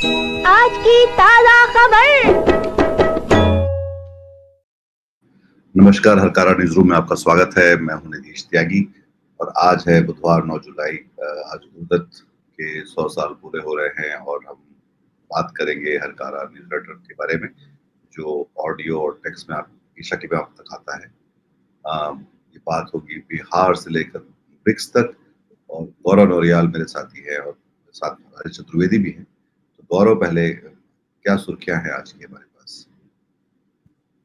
आज की ताजा खबर। नमस्कार, हरकारा न्यूज रूम में आपका स्वागत है। मैं हूं निधीश त्यागी और आज है बुधवार 9 जुलाई। आज गुरुदत्त के 100 साल पूरे हो रहे हैं और हम बात करेंगे हरकारा न्यूज लेटर के बारे में, जो ऑडियो और टेक्स्ट में आपकी शक्ल में आप तक आता है। ये बात होगी बिहार से लेकर ब्रिक्स तक और गौरव नौरियाल मेरे साथी है और साथ हरीश चतुर्वेदी भी है। तो गौरव, पहले क्या सुर्खियां हैं आज की हमारे पास?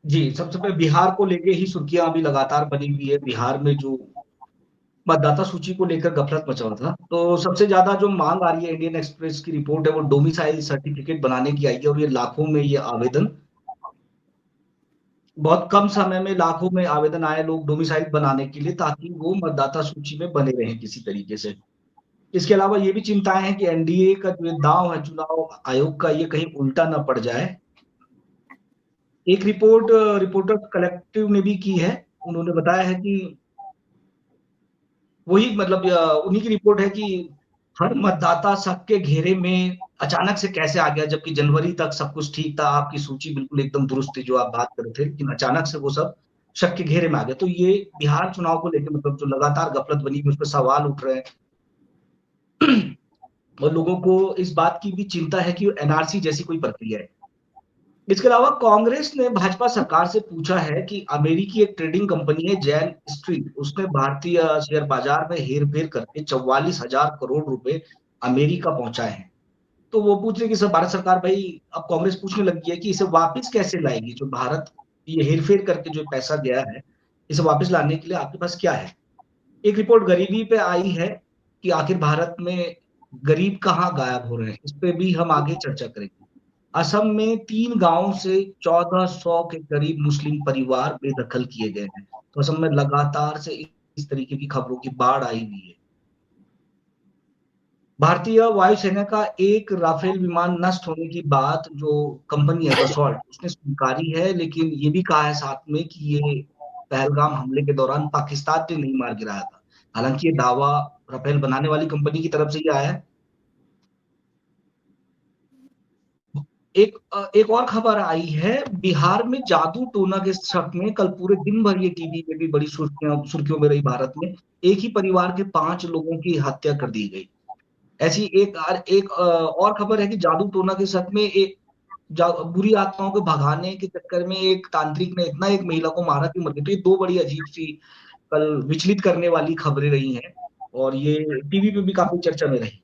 जी, सबसे पहले बिहार को लेके ही सुर्खियां अभी लगातार बनी हुई है। बिहार में जो मतदाता सूची को लेकर गफलत मचा हुआ था, तो सबसे ज्यादा जो मांग आ रही है, इंडियन एक्सप्रेस की रिपोर्ट है, वो डोमिसाइल सर्टिफिकेट बनाने की आई है और ये लाखों में ये आवेदन, बहुत कम समय में लाखों में आवेदन आए लोग डोमिसाइल बनाने के लिए, ताकि वो मतदाता सूची में बने रहें किसी तरीके से। इसके अलावा ये भी चिंताएं हैं कि एनडीए का जो दांव है चुनाव आयोग का, ये कहीं उल्टा ना पड़ जाए। एक रिपोर्ट रिपोर्टर्स कलेक्टिव ने भी की है। उन्होंने बताया है कि वही मतलब उन्हीं की रिपोर्ट है कि हर मतदाता शक के घेरे में अचानक से कैसे आ गया, जबकि जनवरी तक सब कुछ ठीक था, आपकी सूची बिल्कुल एकदम दुरुस्त थी जो आप बात कर रहे थे, लेकिन अचानक से वो सब शक के घेरे में आ गया। तो ये बिहार चुनाव को लेकर मतलब जो लगातार गफलत बनी हुई, उस पर सवाल उठ रहे हैं और लोगों को इस बात की भी चिंता है कि एनआरसी जैसी कोई प्रक्रिया है। इसके अलावा कांग्रेस ने भाजपा सरकार से पूछा है कि अमेरिकी एक ट्रेडिंग कंपनी है जैन स्ट्रीट, उसने भारतीय शेयर बाजार में हेरफेर करके 44,000 करोड़ रुपए अमेरिका पहुंचाए हैं। तो वो पूछ रहे कि सर भारत सरकार, भाई अब कांग्रेस पूछने लगी है कि इसे वापस कैसे लाएगी, जो भारत ये हेरफेर करके जो पैसा गया है, इसे वापस लाने के लिए आपके पास क्या है। एक रिपोर्ट गरीबी पे आई है कि आखिर भारत में गरीब कहाँ गायब हो रहे हैं, इस पे भी हम आगे चर्चा करेंगे। असम में 3 गांवों से 1400 के करीब मुस्लिम परिवार बेदखल किए गए हैं। तो असम में लगातार से इस तरीके की खबरों की बाढ़ आई हुई है। भारतीय वायुसेना का एक राफेल विमान नष्ट होने की बात जो कंपनी है दसॉल्ट, उसने स्वीकारी है, लेकिन ये भी कहा है साथ में कि ये पहलगाम हमले के दौरान पाकिस्तान ने नहीं मार गिराया था। हालांकि ये दावा राफेल बनाने वाली कंपनी की तरफ से ही आया है। एक और खबर आई है, बिहार में जादू टोना के शक में कल पूरे दिन भर ये टीवी पे भी बड़ी सुर्खियों में रही। भारत में एक ही परिवार के 5 लोगों की हत्या कर दी गई। ऐसी एक और खबर है कि जादू टोना के शक में एक बुरी आत्माओं को भगाने के चक्कर में एक तांत्रिक ने इतना एक महिला को मारा कि मर गई। तो ये 2 बड़ी अजीब सी कल विचलित करने वाली खबरें रही हैं और ये टीवी पे भी काफी चर्चा में रही।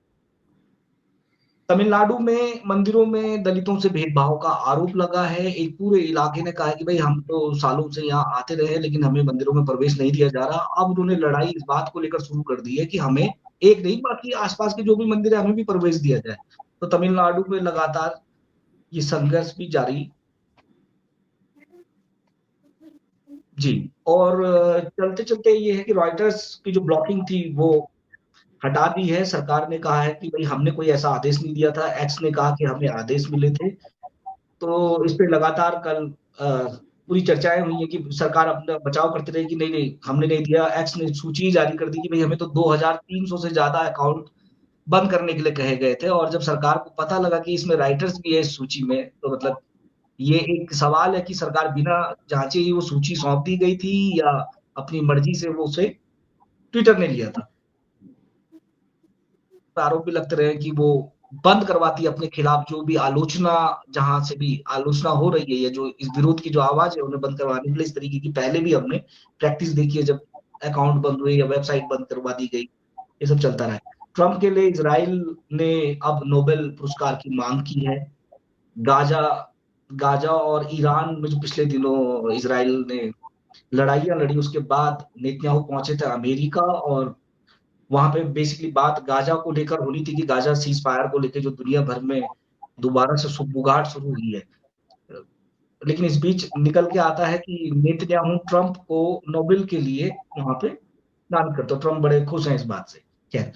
तमिलनाडु में मंदिरों में दलितों से भेदभाव का आरोप लगा है। एक पूरे इलाके ने कहा है कि भाई हम तो सालों से यहाँ आते रहे, लेकिन हमें मंदिरों में प्रवेश नहीं दिया जा रहा। अब उन्होंने लड़ाई इस बात को लेकर शुरू कर दी है कि हमें एक नहीं, बाकी आसपास के जो भी मंदिर है हमें भी प्रवेश दिया जाए। तो तमिलनाडु में लगातार ये संघर्ष भी जारी। जी। और चलते चलते ये है कि रॉयटर्स की जो ब्लॉकिंग थी वो हटा दी है। सरकार ने कहा है कि भाई हमने कोई ऐसा आदेश नहीं दिया था, एक्स ने कहा कि हमें आदेश मिले थे। तो इस पे लगातार कल पूरी चर्चाएं हुई है कि सरकार अपना बचाव करती रही कि नहीं नहीं हमने नहीं दिया। एक्स ने सूची जारी कर दी कि भाई हमें तो 2300 से ज्यादा अकाउंट बंद करने के लिए कहे गए थे, और जब सरकार को पता लगा कि इसमें राइटर्स भी है इस सूची में, तो मतलब ये एक सवाल है कि सरकार बिना जांचे ही वो सूची सौंप दी गई थी या अपनी मर्जी से वो उसे ट्विटर ने लिया था। आरोप भी लगते रहे कि वो बंद करवाती है अपने खिलाफ जो भी आलोचना, जहां से भी आलोचना हो रही है या जो इस विरोध की जो आवाज है उन्हें बंद करवाने के लिए। इस तरीके की पहले भी हमने प्रैक्टिस देखी है, जब अकाउंट बंद हुए या वेबसाइट बंद करवा दी गई, ये सब चलता रहा है। ट्रंप के लिए इसराइल ने अब नोबेल पुरस्कार की मांग की है। गाजा गाजा और ईरान में जो पिछले दिनों इसराइल ने लड़ाइयां लड़ी, उसके बाद नेतन्याहू पहुंचे थे अमेरिका, और वहां पे बेसिकली बात गाजा को लेकर होनी थी कि गाजा सीज फायर को लेकर जो दुनिया भर में दोबारा से सुगबुगाहट शुरू हुई है। लेकिन इस बीच निकल के आता है कि नेतन्याहू ट्रंप को नोबेल के लिए वहां पे नामित करते, तो ट्रंप बड़े खुश हैं इस बात से। खैर,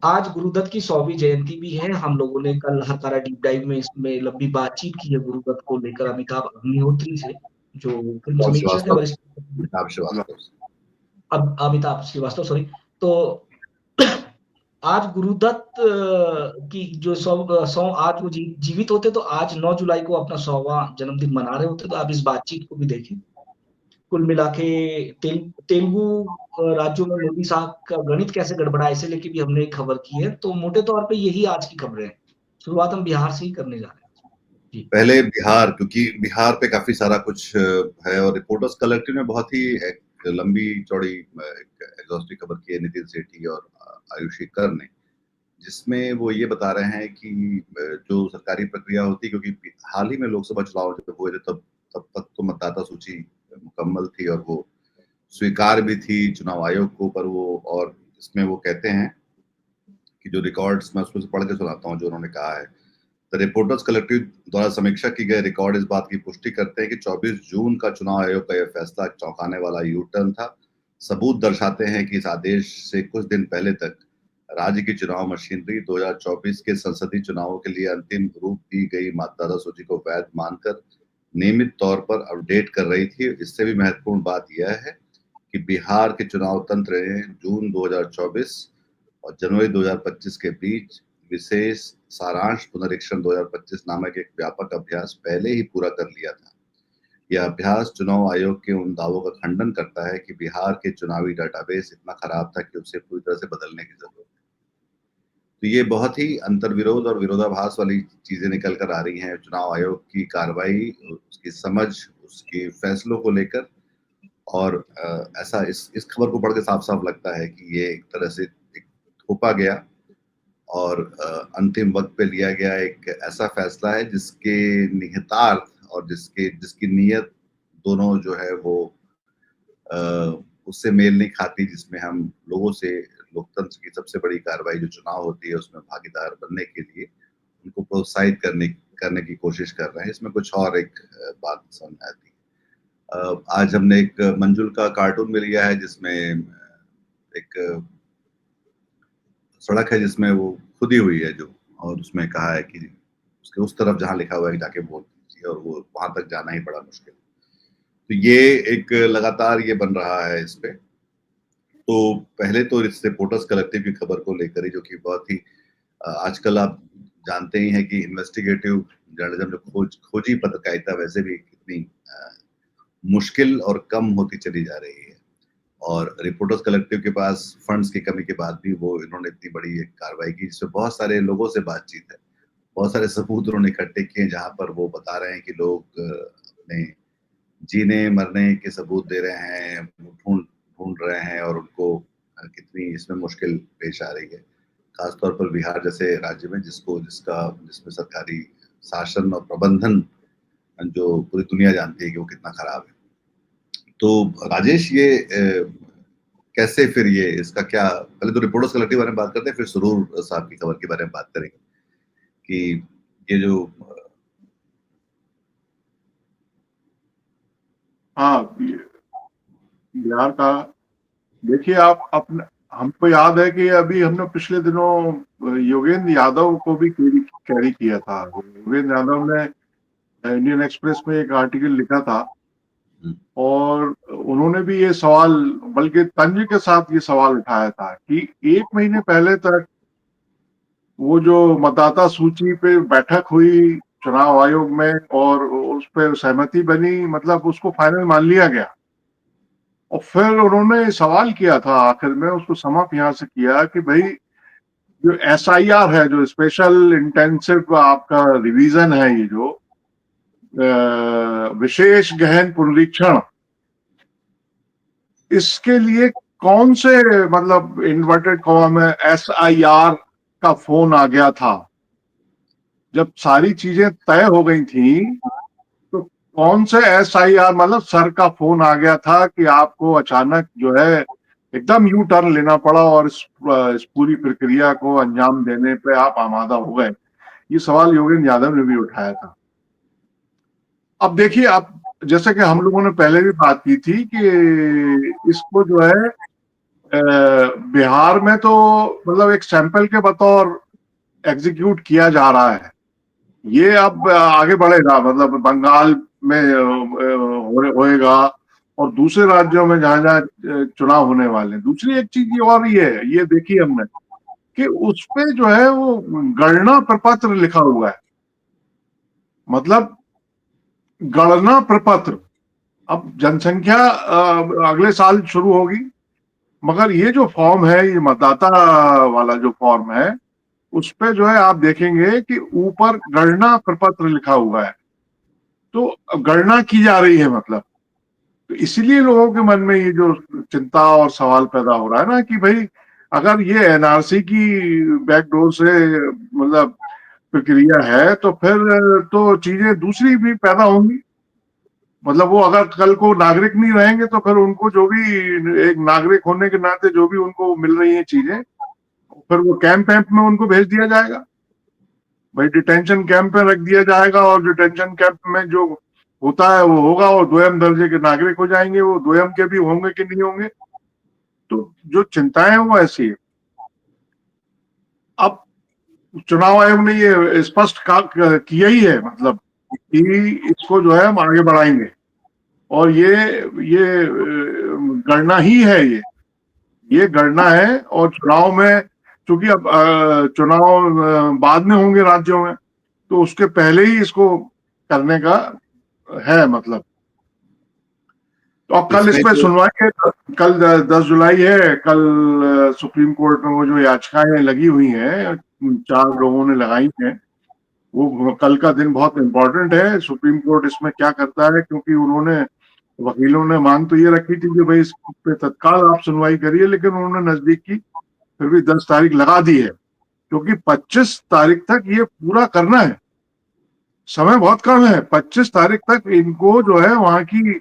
आज गुरुदत्त की 100वीं जयंती भी है। हम लोगों ने कल हर डीप डाइव में इसमें लंबी बातचीत की है गुरुदत्त को लेकर अमिताभ अग्निहोत्री से, जो फिल्म अमिताभ समीक्षक है, श्रीवास्तव। वरिष्ठ अमिताभ श्रीवास्तव। अब अमिताभ श्रीवास्तव, सॉरी। तो आज गुरुदत्त की जो 100 आज वो जीवित होते तो आज 9 जुलाई को अपना 100वां जन्मदिन मना रहे होते। तो आप इस बातचीत को भी देखें। कुल मिला के तेलुगु राज्यों में मोदी साहब का गणित कैसे गड़बड़ा है, इसे लेके भी हमने एक खबर की है। तो मोटे तौर पे यही आज की खबरें हैं। शुरुआत हम बिहार से ही करने जा रहे हैं। जी। पहले बिहार, क्योंकि बिहार पे काफी सारा कुछ है और रिपोर्टर्स कलेक्टिव ने बहुत ही एक लंबी चौड़ी एग्जॉस्टिव खबर की है नितिन सेठी और आयुषी कर ने, जिसमें वो ये बता रहे हैं कि जो सरकारी प्रक्रिया होती है, क्योंकि हाल ही में लोकसभा चुनाव जब हुए थे तब तब तक तो मतदाता सूची मुकम्मल थी और वो स्वीकार भी थी चुनाव आयोग को, पर वो और इसमें वो कहते हैं कि जो रिकॉर्ड्स, मैं उसमें से पढ़ के सुनाता हूँ जो उन्होंने कहा है। द रिपोर्टर्स कलेक्टिव द्वारा समीक्षा की गए रिकॉर्ड इस बात की पुष्टि करते हैं कि 24 जून का चुनाव आयोग का यह फैसला चौंकाने वाला यू टर्न था। सबूत दर्शाते हैं कि इस आदेश से कुछ दिन पहले तक राज्य की चुनाव मशीनरी 2024 के संसदीय चुनावों के लिए अंतिम रूप दी गई मतदाता सूची को वैध मानकर नियमित तौर पर अपडेट कर रही थी। इससे भी महत्वपूर्ण बात यह है कि बिहार के चुनाव तंत्र ने जून 2024 और जनवरी 2025 के बीच विशेष सारांश पुनरीक्षण 2025 नामक एक व्यापक अभ्यास पहले ही पूरा कर लिया था। यह अभ्यास चुनाव आयोग के उन दावों का खंडन करता है कि बिहार के चुनावी डाटाबेस इतना खराब था कि उसे पूरी तरह से बदलने की जरूरत है। तो ये बहुत ही अंतर्विरोध और विरोधाभास वाली चीजें निकल कर आ रही हैं चुनाव आयोग की कार्रवाई, उसकी समझ, उसके फैसलों को लेकर। और ऐसा इस खबर को पढ़ के साफ साफ लगता है कि ये एक तरह से एक थोपा गया और अंतिम वक्त पे लिया गया एक ऐसा फैसला है जिसके निहितार्थ और जिसकी नीयत दोनों जो है वो उससे मेल नहीं खाती, जिसमें हम लोगों से लोकतंत्र की सबसे बड़ी कार्रवाई जो चुनाव होती है उसमें भागीदार बनने के लिए उनको प्रोत्साहित करने की कोशिश कर रहे हैं। इसमें कुछ और एक बात समझ आती है। आज हमने एक मंजुल का कार्टून भी लिया है जिसमें एक सड़क है जिसमें वो खुदी हुई है जो, और उसमें कहा है कि उसके उस तरफ जहाँ लिखा हुआ है जाके वोट दीजिए, और वो वहां तक जाना ही बड़ा मुश्किल। तो ये एक लगातार ये बन रहा है इस पे। तो पहले तो इस रिपोर्टर्स कलेक्टिव की खबर को लेकर ही, जो कि बहुत ही आजकल आप जानते ही हैं कि इन्वेस्टिगेटिव जर्नलिज्म जो खोजी पत्रकारिता वैसे भी कितनी मुश्किल और कम होती चली जा रही है, और रिपोर्टर्स कलेक्टिव के पास फंड्स की कमी के बाद भी वो इन्होंने इतनी बड़ी एक कार्रवाई की जिसमें बहुत सारे लोगों से बातचीत है, बहुत सारे सबूत उन्होंने इकट्ठे किए जहां पर वो बता रहे हैं कि लोग अपने जीने मरने के सबूत दे रहे हैं, ढूंढ ढूंढ रहे हैं, और उनको कितनी इसमें मुश्किल पेश आ रही है, खासतौर पर बिहार जैसे राज्य में जिसमें सरकारी शासन और प्रबंधन जो पूरी दुनिया जानती है कि वो कितना खराब है। तो राजेश, ये कैसे फिर ये इसका क्या, पहले तो रिपोर्टर्स कलेक्टिव बारे में बात करते हैं, फिर सुरूर साहब की खबर के बारे में बात करेंगे कि ये जो हाँ, बिहार का देखिए आप अपने, हमको याद है कि अभी हमने पिछले दिनों योगेंद्र यादव को भी कैरी किया था। योगेंद्र यादव ने इंडियन एक्सप्रेस में एक आर्टिकल लिखा था और उन्होंने भी ये सवाल, बल्कि तंज के साथ ये सवाल उठाया था कि 1 महीने पहले तक वो जो मतदाता सूची पे बैठक हुई चुनाव आयोग में और उस पर सहमति बनी, मतलब उसको फाइनल मान लिया गया। और फिर उन्होंने सवाल किया था आखिर में, उसको समाप्त यहाँ से किया कि भाई जो SIR है, जो स्पेशल इंटेंसिव आपका रिवीजन है, ये जो विशेष गहन पुनरीक्षण, इसके लिए कौन से, मतलब इन्वर्टेड कॉमा में SIR का फोन आ गया था जब सारी चीजें तय हो गई थी? तो कौन से SIR, मतलब सर का फोन आ गया था कि आपको अचानक जो है एकदम यू टर्न लेना पड़ा और इस पूरी प्रक्रिया को अंजाम देने पे आप आमादा हो गए? ये सवाल योगेंद्र यादव ने भी उठाया था। अब देखिए, आप जैसे कि हम लोगों ने पहले भी बात की थी कि इसको जो है बिहार में तो मतलब एक सैंपल के बतौर एग्जीक्यूट किया जा रहा है। ये अब आगे बढ़ेगा, मतलब बंगाल में होएगा और दूसरे राज्यों में जहां जहां चुनाव होने वाले हैं। दूसरी एक चीज ये और ये देखी हमने कि उस पे जो है वो गणना प्रपत्र लिखा हुआ है, मतलब गणना प्रपत्र। अब जनसंख्या अगले साल शुरू होगी, मगर ये जो फॉर्म है, ये मतदाता वाला जो फॉर्म है, उस पे जो है आप देखेंगे कि ऊपर गणना प्रपत्र लिखा हुआ है, तो गणना की जा रही है मतलब। तो इसीलिए लोगों के मन में ये जो चिंता और सवाल पैदा हो रहा है ना कि भाई अगर ये एनआरसी की बैकडोर से मतलब प्रक्रिया है, तो फिर तो चीजें दूसरी भी पैदा होंगी। मतलब वो अगर कल को नागरिक नहीं रहेंगे तो फिर उनको जो भी एक नागरिक होने के नाते जो भी उनको मिल रही हैं चीजें, फिर वो कैंप वैम्प में उनको भेज दिया जाएगा, भाई डिटेंशन कैंप में रख दिया जाएगा, और डिटेंशन कैंप में जो होता है वो होगा, और दोयम दर्जे के नागरिक हो जाएंगे, वो दोयम के भी होंगे कि नहीं होंगे। तो जो चिंताएं हैं वो ऐसी है। अब चुनाव आयोग ने ये स्पष्ट किया ही है, मतलब कि इसको जो है हम आगे बढ़ाएंगे, और ये गणना ही है, ये गणना है। और चुनाव में चूंकि अब चुनाव बाद में होंगे राज्यों में, तो उसके पहले ही इसको करने का है मतलब। तो अब कल इस इसमें पे जो सुनवाई है, कल 10 जुलाई है। कल सुप्रीम कोर्ट में वो जो याचिकाएं लगी हुई हैं, 4 लोगों ने लगाई हैं, वो कल का दिन बहुत इम्पोर्टेंट है। सुप्रीम कोर्ट इसमें क्या करता है, क्योंकि उन्होंने वकीलों ने मांग तो ये रखी थी कि भाई इस पे तत्काल आप सुनवाई करिए, लेकिन उन्होंने नजदीक की फिर भी 10 तारीख लगा दी है, क्योंकि 25 तारीख तक ये पूरा करना है। समय बहुत कम है, 25 तारीख तक इनको जो है वहां की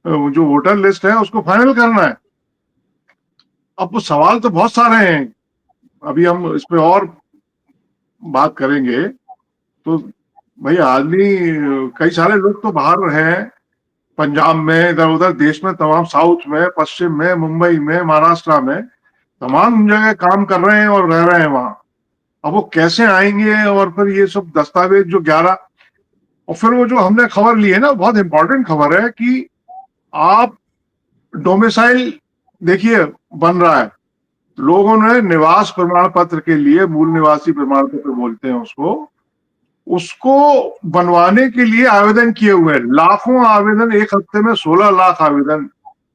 जो वोटर लिस्ट है उसको फाइनल करना है। अब वो सवाल तो बहुत सारे हैं, अभी हम इस पे और बात करेंगे। तो भाई आदमी, कई सारे लोग तो बाहर हैं, पंजाब में, इधर उधर देश में, तमाम साउथ में, पश्चिम में, मुंबई में, महाराष्ट्र में, तमाम जगह काम कर रहे हैं और रह रहे हैं वहां। अब वो कैसे आएंगे, और फिर ये सब दस्तावेज जो 11, और फिर वो जो हमने खबर ली है ना, बहुत इंपॉर्टेंट खबर है कि आप डोमिसाइल, देखिए बन रहा है, लोगों ने निवास प्रमाण पत्र के लिए, मूल निवासी प्रमाण पत्र बोलते हैं उसको, उसको बनवाने के लिए आवेदन किए हुए हैं। लाखों आवेदन, एक हफ्ते में 16 लाख आवेदन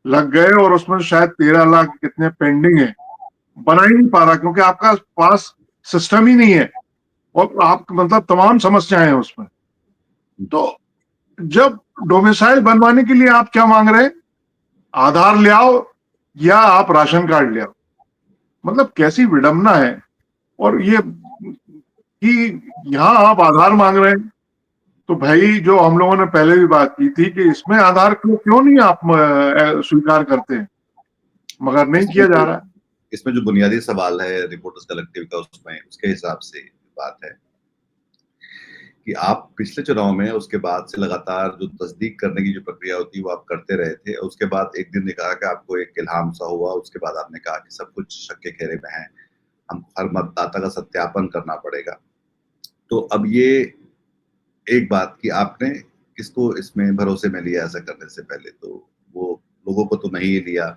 लग गए, और उसमें शायद 13 लाख कितने पेंडिंग है। बना ही नहीं पा रहा, क्योंकि आपका पास सिस्टम ही नहीं है, और आप मतलब तमाम समस्याएं हैं उसमें। तो जब डोमिसाइल बनवाने के लिए आप क्या मांग रहे हैं, आधार ले आओ या आप राशन कार्ड ले आओ। मतलब कैसी विडंबना है। और ये कि यहाँ आप आधार मांग रहे हैं, तो भाई जो हम लोगों ने पहले भी बात की थी कि इसमें आधार क्यों नहीं आप स्वीकार करते हैं, मगर नहीं इसमें किया जा जो रहा है। इसमें जो बुनियादी सवाल है रिपोर्टर्स कलेक्टिव का, उसमें उसके हिसाब से बात है कि आप पिछले चुनाव में उसके बाद से लगातार जो तस्दीक करने की जो प्रक्रिया होती है वो आप करते रहे थे। उसके बाद एक दिन ने कहा कि आपको एक इल्हाम सा हुआ, उसके बाद आपने कहा कि सब कुछ शक के घेरे में है, हमको हर मतदाता का सत्यापन करना पड़ेगा। तो अब ये एक बात कि आपने किसको इसमें भरोसे में लिया ऐसा करने से पहले, तो वो लोगों को तो नहीं लिया,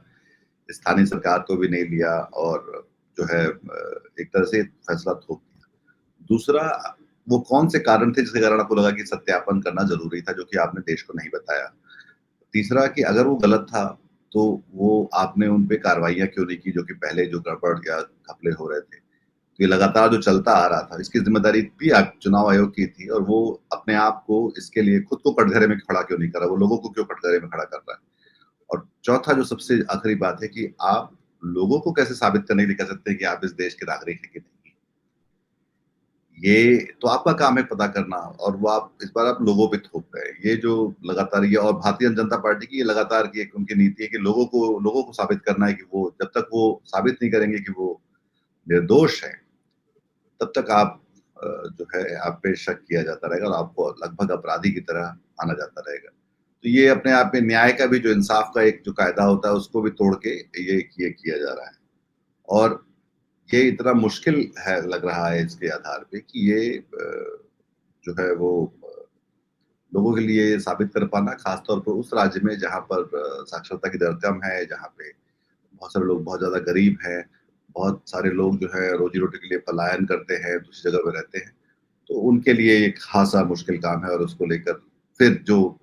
स्थानीय सरकार को भी नहीं लिया, और जो है एक तरह से फैसला थोप दिया। दूसरा, वो कौन से कारण थे जिसके कारण आपको लगा कि सत्यापन करना जरूरी था, जो कि आपने देश को नहीं बताया? तीसरा, कि अगर वो गलत था तो वो आपने उन पे कार्रवाइयां क्यों नहीं की, जो कि पहले जो गड़बड़ या घपले हो रहे थे। तो ये लगातार जो चलता आ रहा था, इसकी जिम्मेदारी भी आप चुनाव आयोग की थी, और वो अपने आप को इसके लिए खुद को कटघरे में खड़ा क्यों नहीं करा, वो लोगों को क्यों कटघरे में खड़ा कर रहा है? और चौथा जो सबसे आखिरी बात है कि आप लोगों को कैसे साबित करने के लिए कह सकते हैं कि आप इस देश के नागरिक हैं कि नहीं। ये तो आपका काम है पता करना, और वो आप इस बार आप लोगों पे थोप रहे हैं। ये जो लगातार ये, और भारतीय जनता पार्टी की ये लगातार की एक उनकी नीति है कि लोगों को साबित करना है कि वो, जब तक वो साबित नहीं करेंगे कि वो निर्दोष है, तब तक आप जो है आप पे शक किया जाता रहेगा, और आपको लगभग अपराधी की तरह आना जाता रहेगा। तो ये अपने आप में न्याय का भी जो, इंसाफ का एक जो कायदा होता है, उसको भी तोड़ के ये किया जा रहा है। और ये इतना मुश्किल है, लग रहा है इसके आधार पे, कि ये जो है वो लोगों के लिए साबित कर पाना, खासतौर पर उस राज्य में जहाँ पर साक्षरता की दर कम है, जहाँ पे बहुत सारे लोग बहुत ज्यादा गरीब हैं, बहुत सारे लोग जो है रोजी रोटी के लिए पलायन करते हैं, दूसरी जगह पे रहते हैं, तो उनके लिए एक खासा मुश्किल काम है। और उसको लेकर फिर जो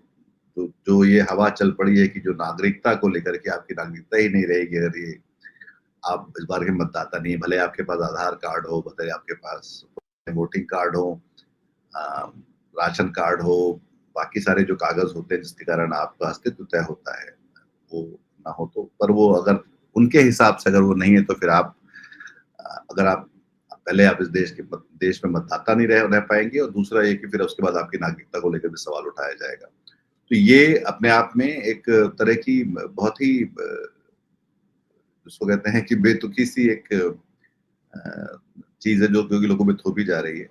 ये हवा चल पड़ी है कि जो नागरिकता को लेकर के आपकी नागरिकता ही नहीं रहेगी अगर ये आप इस बार के मतदाता नहीं, भले आपके पास आधार कार्ड हो, भले आपके पास वोटिंग कार्ड हो, अ, राशन कार्ड हो, बाकी सारे जो कागज होते हैं जिसके कारण आपका अस्तित्व तय होता है, वो ना हो तो, पर वो अगर उनके हिसाब से अगर वो नहीं है तो फिर आप अगर आप पहले आप इस देश में मतदाता नहीं रह पाएंगे, और दूसरा ये कि फिर उसके बाद आपकी नागरिकता को लेकर भी सवाल उठाया जाएगा। तो ये अपने आप में एक तरह की बहुत ही जिसको कहते हैं कि बेतुकी सी एक चीज है जो कि लोगों में थोपी जा रही है।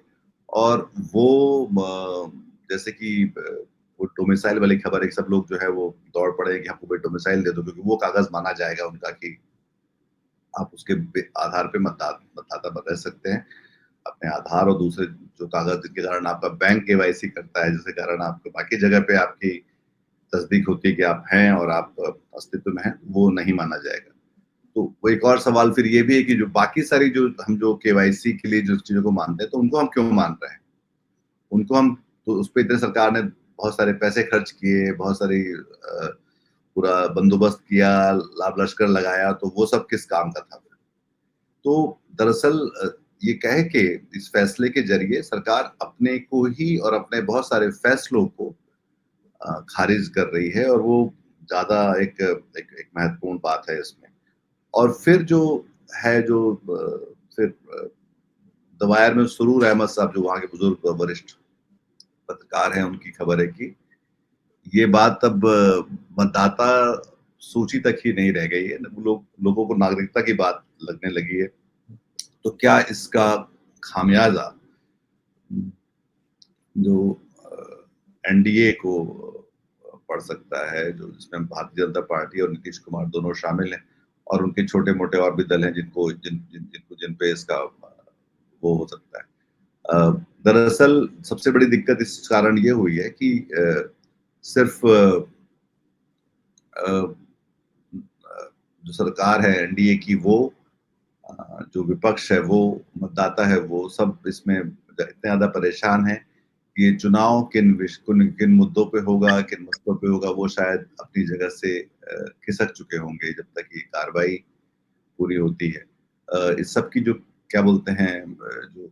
और वो जैसे कि वो डोमिसाइल वाली खबर है, सब लोग जो है वो दौड़ पड़े हैं कि हमको भाई डोमिसाइल दे दो, क्योंकि वो कागज माना जाएगा उनका कि आप उसके आधार पे मतदाता रह सकते हैं। अपने आधार और दूसरे जो कागज जिनके कारण आपका बैंक केवाईसी करता है, जिसके कारण आपको बाकी जगह पे आपकी तस्दीक होती है कि आप हैं और आप अस्तित्व में हैं, वो नहीं माना जाएगा। तो वो एक और सवाल फिर ये भी है कि जो बाकी सारी जो केवाईसी के लिए जो चीजों को मानते हैं, तो उनको हम क्यों मान रहे हैं? उनको हम तो उस पे इतने सरकार ने बहुत सारे पैसे खर्च किए, बहुत सारी पूरा बंदोबस्त किया, लाभ लश्कर लगाया, तो वो सब किस काम का था? तो दरअसल ये कहे कि इस फैसले के जरिए सरकार अपने को ही और अपने बहुत सारे फैसलों को खारिज कर रही है, और वो ज्यादा एक महत्वपूर्ण बात है इसमें। और फिर जो है फिर दवायर में सुरूर अहमद साहब जो वहाँ के बुजुर्ग वरिष्ठ पत्रकार हैं, उनकी खबर है कि ये बात अब मतदाता सूची तक ही नहीं रह गई है, लोगों को नागरिकता की बात लगने लगी है। तो क्या इसका खामियाजा जो एनडीए को पड़ सकता है, जो जिसमें भारतीय जनता पार्टी और नीतीश कुमार दोनों शामिल हैं, और उनके छोटे मोटे और भी दल हैं जिन पे इसका वो हो सकता है। दरअसल सबसे बड़ी दिक्कत इस कारण ये हुई है कि सिर्फ जो सरकार है एनडीए की, वो जो विपक्ष है, वो मतदाता है, वो सब इसमें इतने ज्यादा परेशान है कि ये चुनाव किन मुद्दों पे होगा, किन मसलों पे होगा, वो शायद अपनी जगह से खिसक चुके होंगे जब तक ये कार्रवाई पूरी होती है। इस सब की जो क्या बोलते हैं, जो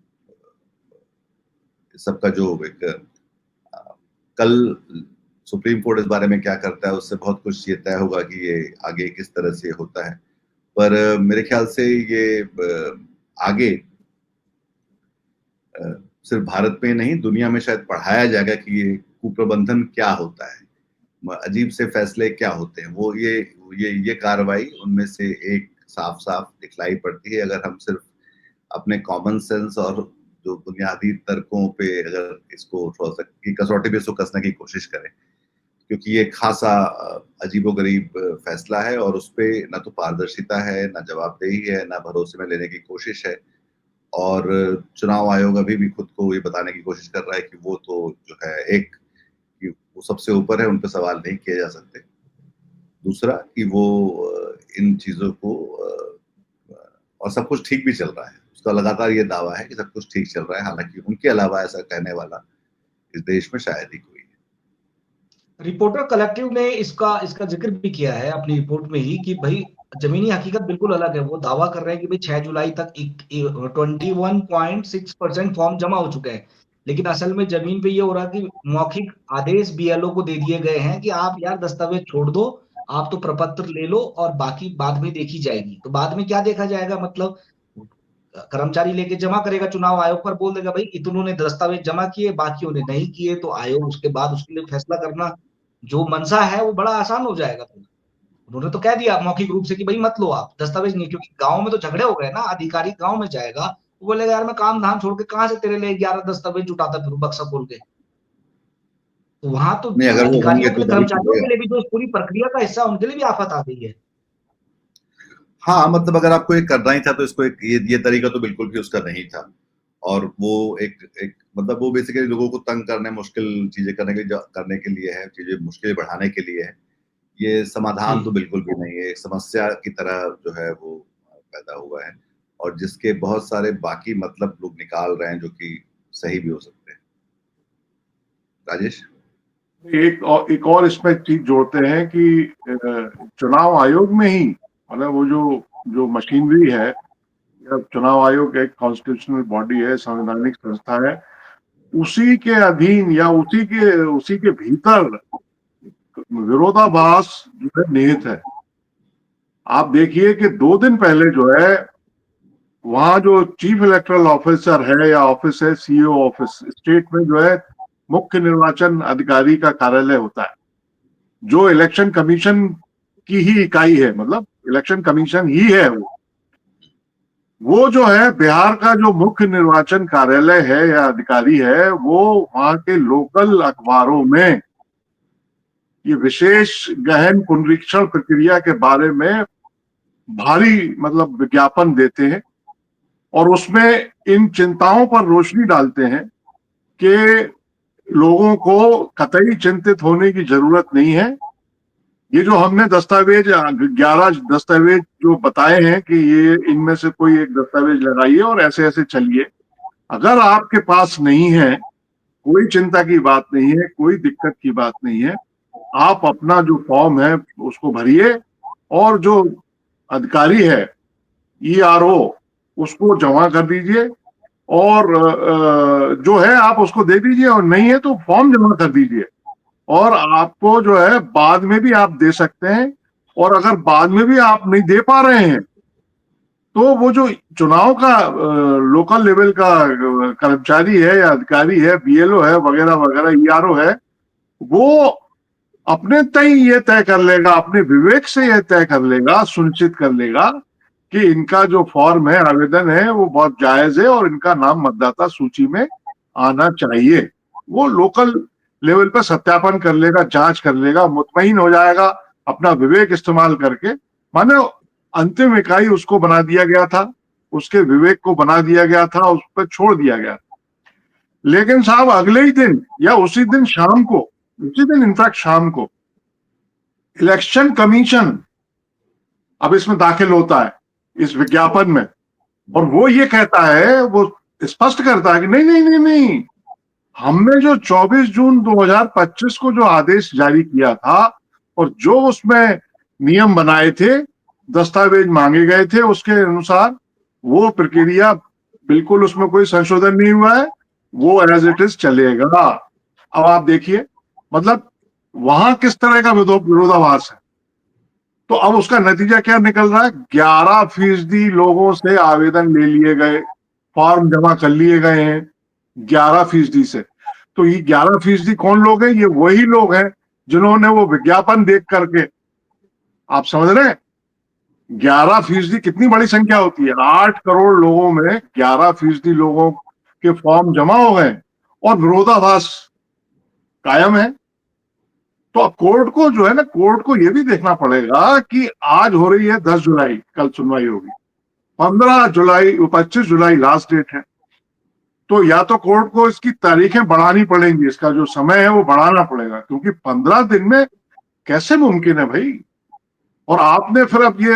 इस सबका जो एक कल सुप्रीम कोर्ट इस बारे में क्या करता है, उससे बहुत कुछ ये तय होगा कि ये आगे किस तरह से होता है। पर मेरे ख्याल से ये आगे सिर्फ भारत में नहीं, दुनिया में शायद पढ़ाया जाएगा कि ये कुप्रबंधन क्या होता है, अजीब से फैसले क्या होते हैं। वो ये कार्रवाई उनमें से एक साफ साफ दिखलाई पड़ती है, अगर हम सिर्फ अपने कॉमन सेंस और जो बुनियादी तर्कों पे अगर इसको थोड़ा सा कसौटी पे इसको कसने की कोशिश करें, क्योंकि ये खासा अजीबोगरीब फैसला है, और उस पे ना तो पारदर्शिता है, ना जवाबदेही है, ना भरोसे में लेने की कोशिश है। और चुनाव आयोग अभी भी खुद को ये बताने की कोशिश कर रहा है कि वो तो जो है कि वो सबसे ऊपर है, उन पर सवाल नहीं किए जा सकते। दूसरा कि वो इन चीजों को और सब कुछ ठीक भी चल रहा है, उसका लगातार ये दावा है कि सब कुछ ठीक चल रहा है, हालांकि उनके अलावा ऐसा कहने वाला इस देश में शायद ही कोई है। रिपोर्टर कलेक्टिव ने इसका जिक्र भी किया है अपनी रिपोर्ट में ही कि भाई जमीनी हकीकत बिल्कुल अलग है। वो दावा कर रहे हैं कि भाई 6 जुलाई तक 21.6% फॉर्म जमा हो चुके हैं, लेकिन असल में जमीन पे ये हो रहा है कि मौखिक आदेश बीएलओ को दे दिए गए हैं कि आप यार दस्तावेज छोड़ दो, आप तो प्रपत्र ले लो और बाकी बाद में देखी जाएगी। तो बाद में क्या देखा जाएगा, मतलब कर्मचारी लेके जमा करेगा चुनाव आयोग पर, बोल देगा भाई इतनों ने दस्तावेज जमा किए, बाकियों ने नहीं किए, तो आयोग उसके बाद उसके लिए फैसला करना जो मंशा है वो बड़ा आसान हो जाएगा। तो उन्होंने तो कह दिया मौखिक रूप से कि भाई मत लो आप दस्तावेज नहीं, क्योंकि गांव में तो झगड़े हो गए ना। अधिकारी गांव में जाएगा, वो बोलेगा यार मैं काम धाम छोड़ के कहां से तेरे लिए 11 दस्तावेज जुटाता फिर बक्सा खोल के। तो वहां तो नहीं, अगर वो होंगे अधिकारियों के तो लिए, जरूर कर्मचारियों के चलेगा। लिए भी जो इस पूरी प्रक्रिया का हिस्सा, उनके लिए भी आफत आ गई है। हाँ, मतलब अगर आपको ये करना ही था तो इसको ये तरीका तो बिल्कुल भी उसका नहीं था। और वो एक मतलब वो बेसिकली लोगों को तंग करने, मुश्किल चीजें करने के लिए है, चीजें मुश्किल बढ़ाने के लिए है। ये समाधान तो बिल्कुल भी नहीं है, एक समस्या की तरह जो है वो पैदा हुआ है। और जिसके बहुत सारे बाकी मतलब लोग निकाल रहे हैं जो कि सही भी हो सकते हैं। राजेश, एक और इसमें चीज जोड़ते हैं कि चुनाव आयोग में ही, मतलब वो जो जो मशीनरी है, या चुनाव आयोग एक कॉन्स्टिट्यूशनल बॉडी है, संवैधानिक संस्था है, उसी के अधीन या उसी के भीतर विरोधाभास जो है निहित है। आप देखिए कि 2 दिन पहले जो है वहां जो चीफ इलेक्टोरल ऑफिसर है या ऑफिस है, सीईओ ऑफिस, स्टेट में जो है मुख्य निर्वाचन अधिकारी का कार्यालय होता है, जो इलेक्शन कमीशन की ही इकाई है, मतलब इलेक्शन कमीशन ही है वो जो है बिहार का जो मुख्य निर्वाचन कार्यालय है या अधिकारी है, वो वहां के लोकल अखबारों में ये विशेष गहन पुनरीक्षण प्रक्रिया के बारे में भारी मतलब विज्ञापन देते हैं और उसमें इन चिंताओं पर रोशनी डालते हैं कि लोगों को कतई चिंतित होने की जरूरत नहीं है। ये जो हमने दस्तावेज 11 दस्तावेज जो बताए हैं कि ये इनमें से कोई एक दस्तावेज लगाइए और ऐसे ऐसे चलिए, अगर आपके पास नहीं है, कोई चिंता की बात नहीं है, कोई दिक्कत की बात नहीं है, आप अपना जो फॉर्म है उसको भरिए और जो अधिकारी है ईआरओ उसको जमा कर दीजिए और जो है आप उसको दे दीजिए, और नहीं है तो फॉर्म जमा कर दीजिए और आपको जो है बाद में भी आप दे सकते हैं। और अगर बाद में भी आप नहीं दे पा रहे हैं तो वो जो चुनाव का लोकल लेवल का कर्मचारी है या अधिकारी है, बीएलओ है वगैरह वगैरह, ईआरओ है, वो अपने तय ये तय कर लेगा, अपने विवेक से ये तय कर लेगा, सुनिश्चित कर लेगा कि इनका जो फॉर्म है, आवेदन है, वो बहुत जायज है और इनका नाम मतदाता सूची में आना चाहिए। वो लोकल लेवल पर सत्यापन कर लेगा, जांच कर लेगा, मुतमईन हो जाएगा अपना विवेक इस्तेमाल करके। माने अंतिम इकाई उसको बना दिया गया था, उसके विवेक को बना दिया गया था, उस पर छोड़ दिया गया था। लेकिन साहब अगले ही दिन या उसी दिन शाम को, उसी दिन इनफैक्ट शाम को इलेक्शन कमीशन अब इसमें दाखिल होता है इस विज्ञापन में, और वो ये कहता है, वो स्पष्ट करता है कि नहीं नहीं नहीं नहीं, हमने जो 24 जून 2025 को जो आदेश जारी किया था और जो उसमें नियम बनाए थे, दस्तावेज मांगे गए थे, उसके अनुसार वो प्रक्रिया बिल्कुल, उसमें कोई संशोधन नहीं हुआ है, वो एज इट इज चलेगा। अब आप देखिए मतलब वहां किस तरह का विरोधाभास है। तो अब उसका नतीजा क्या निकल रहा है? 11% लोगों से आवेदन ले लिए गए, फॉर्म जमा कर लिए गए हैं 11% से। तो ये 11% कौन लोग हैं? ये वही लोग हैं जिन्होंने वो विज्ञापन देख करके, आप समझ रहे हैं 11% कितनी बड़ी संख्या होती है। 8 करोड़ लोगों में 11% लोगों के फॉर्म जमा हो गए और विरोधाभास कायम है। तो अब कोर्ट को जो है ना, कोर्ट को यह भी देखना पड़ेगा कि आज हो रही है 10 जुलाई, कल सुनवाई होगी 15 जुलाई, 25 जुलाई लास्ट डेट है। तो या तो कोर्ट को इसकी तारीखें बढ़ानी पड़ेंगी, इसका जो समय है वो बढ़ाना पड़ेगा, क्योंकि 15 दिन में कैसे मुमकिन है भाई। और आपने फिर अब ये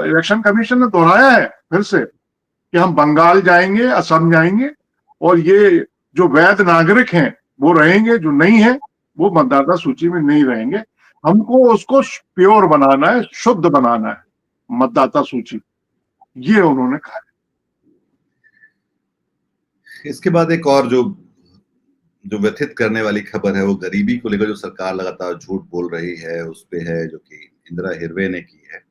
इलेक्शन कमीशन ने दोहराया है फिर से कि हम बंगाल जाएंगे, असम जाएंगे और ये जो वैध नागरिक हैं वो रहेंगे, जो नहीं है वो मतदाता सूची में नहीं रहेंगे। हमको उसको प्योर बनाना है, शुद्ध बनाना है मतदाता सूची, ये उन्होंने कहा। इसके बाद एक और जो व्यथित करने वाली खबर है वो गरीबी को लेकर जो सरकार लगातार झूठ बोल रही है उस पे है, जो कि इंदिरा हिरवे ने की है,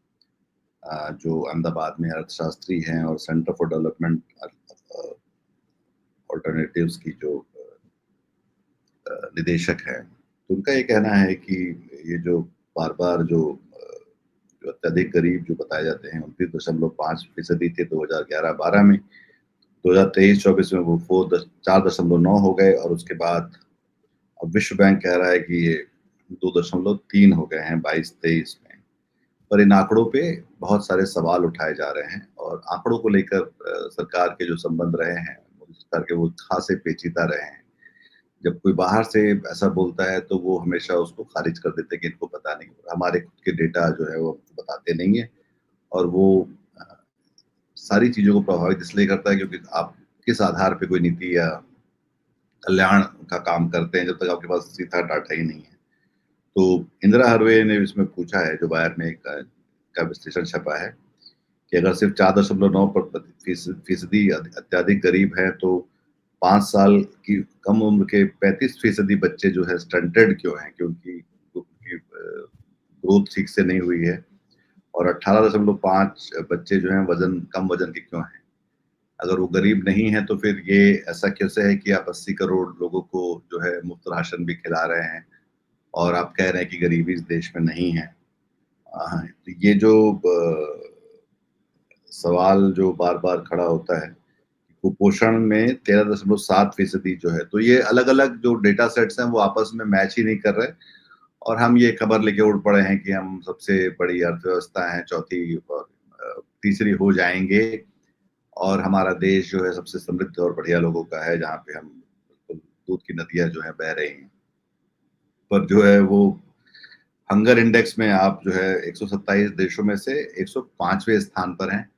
जो अहमदाबाद में अर्थशास्त्री हैं और सेंटर फॉर डेवलपमेंट ऑल्टरनेटिव्स की जो निदेशक हैं। तो उनका ये कहना है कि ये जो बार बार जो अत्यधिक गरीब जो बताए जाते हैं 29.5% थे 2011-12 में, 2023-24 में वो 4.9 हो गए और उसके बाद अब विश्व बैंक कह रहा है कि ये 2.3 हो गए हैं 22-23 में। पर इन आंकड़ों पे बहुत सारे सवाल उठाए जा रहे हैं और आंकड़ों को लेकर सरकार के जो संबंध रहे हैं सरकार के वो खासे पेचीदा रहे हैं। जब कोई बाहर से ऐसा बोलता है तो वो हमेशा उसको खारिज कर देते हैं कि इनको पता नहीं, हमारे खुद के डेटा जो है वो बताते नहीं है और वो सारी चीज़ों को प्रभावित इसलिए करता है क्योंकि आप किस आधार पे कोई नीति या कल्याण का काम करते हैं, जब तक आपके पास सीधा डाटा ही नहीं है। तो इंदिरा हरवे ने इसमें पूछा है, जो बायर में का विश्लेषण छपा है, कि अगर सिर्फ 4.9 फीसदी अत्यधिक गरीब हैं, तो 5 साल की कम उम्र के 35% बच्चे जो है स्टंटेड क्यों हैं, क्योंकि उनकी ग्रोथ ठीक से नहीं हुई है, और 18.5 बच्चे जो हैं कम वजन के क्यों हैं। अगर वो गरीब नहीं है तो फिर ये ऐसा कैसे है कि आप 80 करोड़ लोगों को जो है मुफ्त राशन भी खिला रहे हैं और आप कह रहे हैं कि गरीबी इस देश में नहीं है। तो ये जो सवाल जो बार-बार खड़ा होता है, कुपोषण में 13.7% जो है, तो ये अलग-अलग जो डेटा सेट्स हैं वो आपस में मैच ही नहीं कर रहे, और हम ये खबर लेके उड़ पड़े हैं कि हम सबसे बड़ी अर्थव्यवस्था हैं, चौथी और तीसरी हो जाएंगे, और हमारा देश जो है सबसे समृद्ध और बढ़िया लोगों का है, जहाँ पे हम दूध की नदियाँ जो है बह रही हैं। पर जो है वो हंगर इंडेक्स में आप जो है 127 देशों में से 105वें स्थान पर हैं।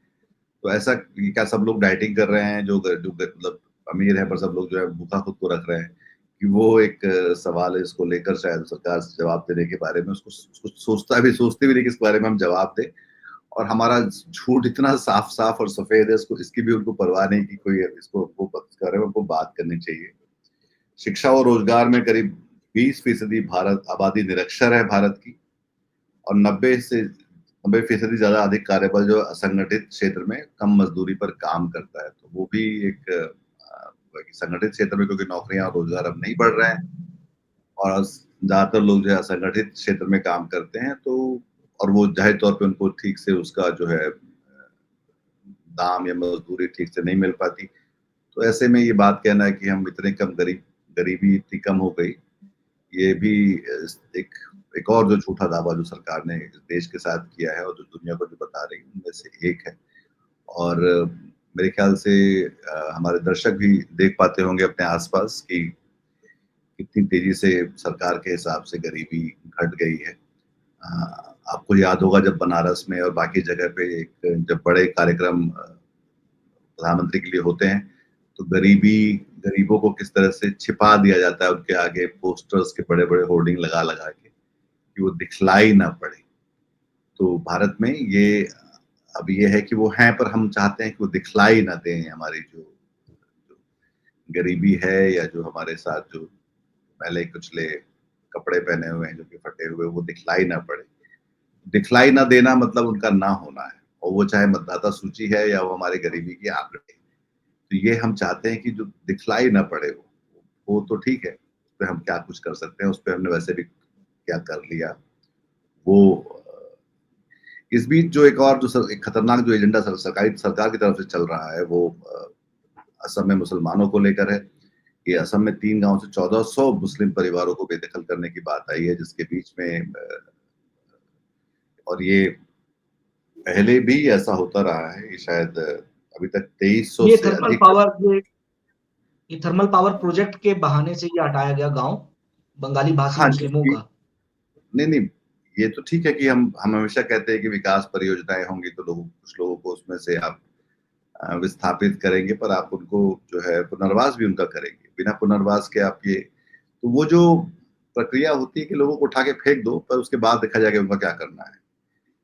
तो ऐसा क्या सब लोग डाइटिंग कर रहे हैं, जो मतलब अमीर है पर सब लोग जो है भूखा खुद को रख रहे हैं, कि वो एक सवाल है, इसको लेकर शायद सरकार से जवाब देने के बारे में उसको सोचते भी नहीं कि इसके बारे में हम जवाब दें, और हमारा झूठ इतना साफ और सफेद है, इसकी भी उनको परवाह नहीं कि कोई इसको उनको बात करनी चाहिए। शिक्षा और रोजगार में करीब 20% भारत आबादी निरक्षर है भारत की, और 90% ज्यादा अधिक कार्यबल जो असंगठित क्षेत्र में कम मजदूरी पर काम करता है। तो वो भी एक संगठित क्षेत्र में, क्योंकि नौकरियां और रोजगार अब नहीं बढ़ रहे हैं और ज्यादातर लोग जो है असंगठित क्षेत्र में काम करते हैं, तो और वो जाहिर तौर पे उनको ठीक से उसका जो है दाम या मजदूरी ठीक से नहीं मिल पाती। तो ऐसे में ये बात कहना है कि हम इतने कम गरीबी इतनी कम हो गई, ये भी एक और जो झूठा दावा जो सरकार ने इस देश के साथ किया है और जो दुनिया को जो बता रही है, उनमें से एक है। और मेरे ख्याल से हमारे दर्शक भी देख पाते होंगे अपने आसपास कि कितनी तेजी से सरकार के हिसाब से गरीबी घट गई है। आपको याद होगा जब बनारस में और बाकी जगह पे जब बड़े कार्यक्रम प्रधानमंत्री के लिए होते हैं, तो गरीबों को किस तरह से छिपा दिया जाता है उनके आगे पोस्टर्स के बड़े-बड़े होर्डिंग लगा के, कि वो दिखलाई ना पड़े। तो भारत में ये अब ये है कि वो हैं, पर हम चाहते हैं कि वो दिखलाई ना दें, हमारी जो गरीबी है, या जो हमारे साथ जो पहले कुचले कपड़े पहने हुए हैं, जो कि फटे हुए, वो दिखलाई ना पड़े। दिखलाई ना देना मतलब उनका ना होना है, और वो चाहे मतदाता सूची है या वो हमारे गरीबी के आंकड़े। तो ये हम चाहते हैं कि जो दिखलाई ना पड़े वो तो ठीक है, उस पे हम क्या कुछ कर सकते हैं, उस पे हमने वैसे भी क्या कर लिया। वो इस बीच जो एक और जो एक खतरनाक जो एजेंडा सरकार की तरफ से चल रहा है, वो असम में मुसलमानों को लेकर है। कि असम में 3 गांव से 1400 मुस्लिम परिवारों को बेदखल करने की बात आई है, जिसके बीच में और ये पहले भी ऐसा होता रहा है, ये शायद अभी तक 2300 ये से अधिक ये थर्मल पावर प्रोजेक्ट के बहाने से ये हटाया गया गांव बंगाली भाषी मुस्लिमों का। नहीं, ये तो ठीक है कि हम हमेशा कहते हैं कि विकास परियोजनाएं होंगी तो कुछ लोगों को उसमें से आप विस्थापित करेंगे, पर आप उनको जो है पुनर्वास भी उनका करेंगे। बिना पुनर्वास के आप ये, तो वो जो प्रक्रिया होती है कि लोगों को उठा के फेंक दो, पर उसके बाद देखा जाएगा उनका क्या करना है।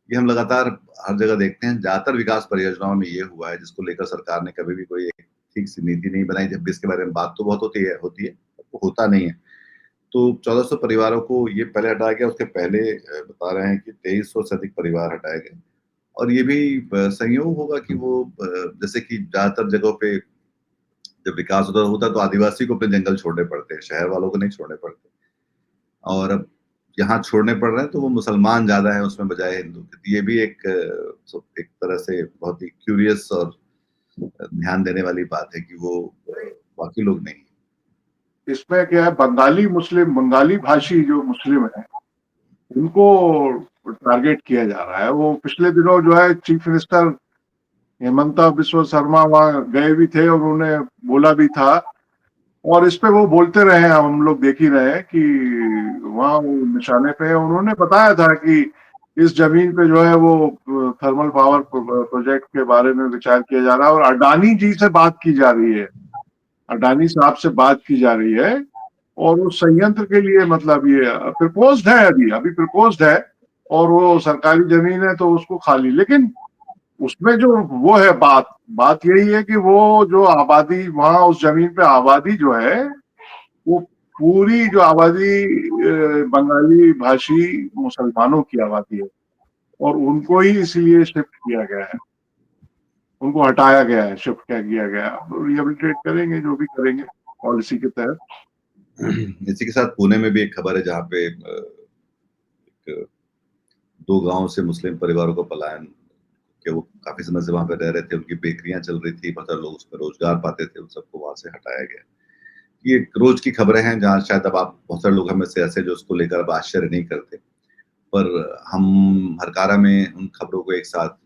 ये हम लगातार हर जगह देखते हैं। ज्यादातर विकास परियोजनाओं में ये हुआ है, जिसको लेकर सरकार ने कभी भी कोई एक ठीक सी नीति नहीं बनाई। जब भी इसके बारे में बात तो बहुत होती है, वो होता नहीं है। तो 1400 परिवारों को ये पहले हटाया गया, उसके पहले बता रहे हैं कि 2300 से अधिक परिवार हटाए गए। और ये भी संयोग होगा कि वो जैसे कि ज्यादातर जगहों पे जब विकास होता तो आदिवासी को अपने जंगल छोड़ने पड़ते हैं, शहर वालों को नहीं छोड़ने पड़ते। और अब यहाँ छोड़ने पड़ रहे हैं तो वो मुसलमान ज्यादा है उसमें बजाय हिंदू के। ये भी एक तरह से बहुत ही क्यूरियस और ध्यान देने वाली बात है कि वो बाकी लोग नहीं। इसमें क्या है, बंगाली भाषी जो मुस्लिम है उनको टारगेट किया जा रहा है। वो पिछले दिनों जो है चीफ मिनिस्टर हेमंता बिस्वा शर्मा वहां गए भी थे और उन्होंने बोला भी था, और इस पे वो बोलते रहे हम लोग देख ही रहे कि वहां वो निशाने पे उन्होंने बताया था कि इस जमीन पे जो है वो थर्मल पावर प्रोजेक्ट के बारे में विचार किया जा रहा है और अडानी जी से बात की जा रही है, अडानी साहब से बात की जा रही है और उस संयंत्र के लिए मतलब ये प्रपोज्ड है, अभी प्रपोज्ड है और वो सरकारी जमीन है तो उसको खाली, लेकिन उसमें जो वो है बात यही है कि वो जो आबादी वहां उस जमीन पे आबादी जो है वो पूरी जो आबादी बंगाली भाषी मुसलमानों की आबादी है और उनको ही इसलिए शिफ्ट किया गया है, उनको हटाया गया है, शिफ्ट किया गया है। रिहेबिलिटेट करेंगे जो भी करेंगे पॉलिसी के तहत। इसी के साथ पुणे में भी एक खबर है जहाँ पे एक 2 गांव से मुस्लिम परिवारों का पलायन, कि वो काफी समय से वहां पे रह रहे थे, उनकी बेकरियां चल रही थी, बहुत सारे लोग उसमें रोजगार पाते थे, उन सबको वहां से हटाया गया। ये रोज की खबरें हैं जहाँ शायद अब आप बहुत सारे लोग हमें से ऐसे जो उसको लेकर अब आश्चर्य नहीं करते, पर हम हरकारा में उन खबरों को एक साथ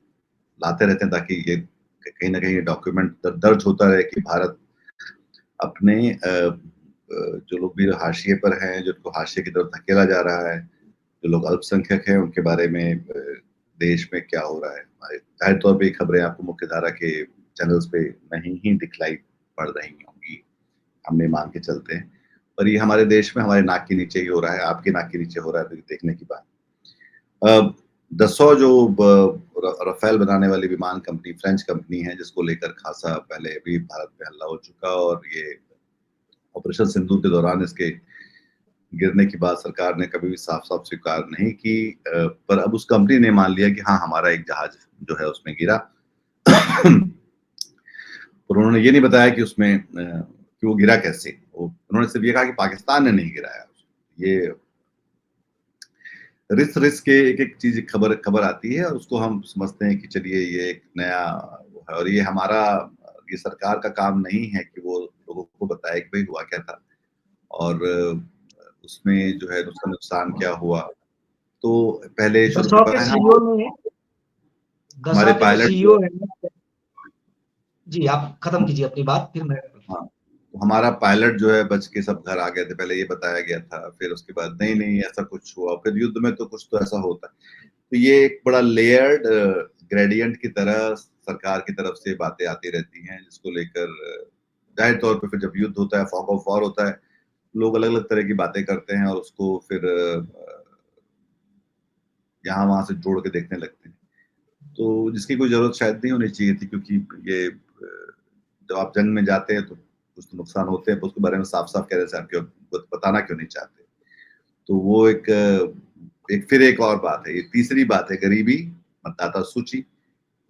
लाते रहते हैं ताकि ये कहीं ना कहीं डॉक्यूमेंट दर्ज होता रहे कि भारत अपने जो लोग भी हाशिए पर हैं, जिनको हाशिए की तरफ धकेला जा रहा है, जो लोग अल्पसंख्यक हैं, उनके बारे में देश में क्या हो रहा है। जाहिर तौर पे खबरें आपको मुख्य धारा के चैनल्स पे नहीं ही दिखलाई पड़ रही होंगी, हमने मान के चलते हैं, पर ये हमारे देश में हमारे नाक के नीचे ही हो रहा है, आपके नाक के नीचे हो रहा है, तो देखने की बात। दसों जो राफेल बनाने वाली विमान कंपनी, फ्रेंच कंपनी है, जिसको लेकर खासा पहले भी भारत में हल्ला हो चुका, और ये ऑपरेशन सिंदूर के दौरान इसके गिरने की बात सरकार ने कभी भी साफ साफ स्वीकार नहीं की, पर अब उस कंपनी ने मान लिया कि हाँ, हमारा एक जहाज जो है उसमें गिरा। और उन्होंने ये नहीं बताया कि उसमें कि वो गिरा कैसे, उन्होंने सिर्फ ये कहा कि पाकिस्तान ने नहीं गिराया। ये रिस्क के एक एक चीज खबर आती है और उसको हम समझते हैं कि चलिए ये एक नया वो है, और ये सरकार का काम नहीं है कि वो लोगों को बताए कि भाई हुआ क्या था और उसमें जो है उसका नुकसान क्या हुआ। तो पहले शुरू दसों में के सीईओ ने हमारे दसों के जो पायलट सीईओ है, जी आप खत्म कीजिए अपनी बात, फिर मैं। हाँ, तो हमारा पायलट जो है बच के सब घर आ गए थे, पहले ये बताया गया था, फिर उसके बाद नहीं ऐसा कुछ हुआ, फिर युद्ध में तो कुछ तो ऐसा होता है। तो ये एक बड़ा लेयर्ड ग्रेडियंट की तरह सरकार की तरफ से बातें आती रहती हैं, जिसको लेकर जाहिर तौर पे फिर जब युद्ध होता है, फॉग ऑफ वॉर होता है, लोग अलग अलग तरह की बातें करते हैं और उसको फिर यहाँ वहां से जोड़ के देखने लगते हैं, तो जिसकी कोई जरूरत शायद नहीं होनी चाहिए थी, क्योंकि ये जब आप जंग में जाते हैं तो कुछ तो नुकसान होते हैं, उसके बारे में साफ साफ कह रहे हैं, आप बताना क्यों नहीं चाहते। तो वो एक और बात है, ये तीसरी बात है, गरीबी, मतदाता सूची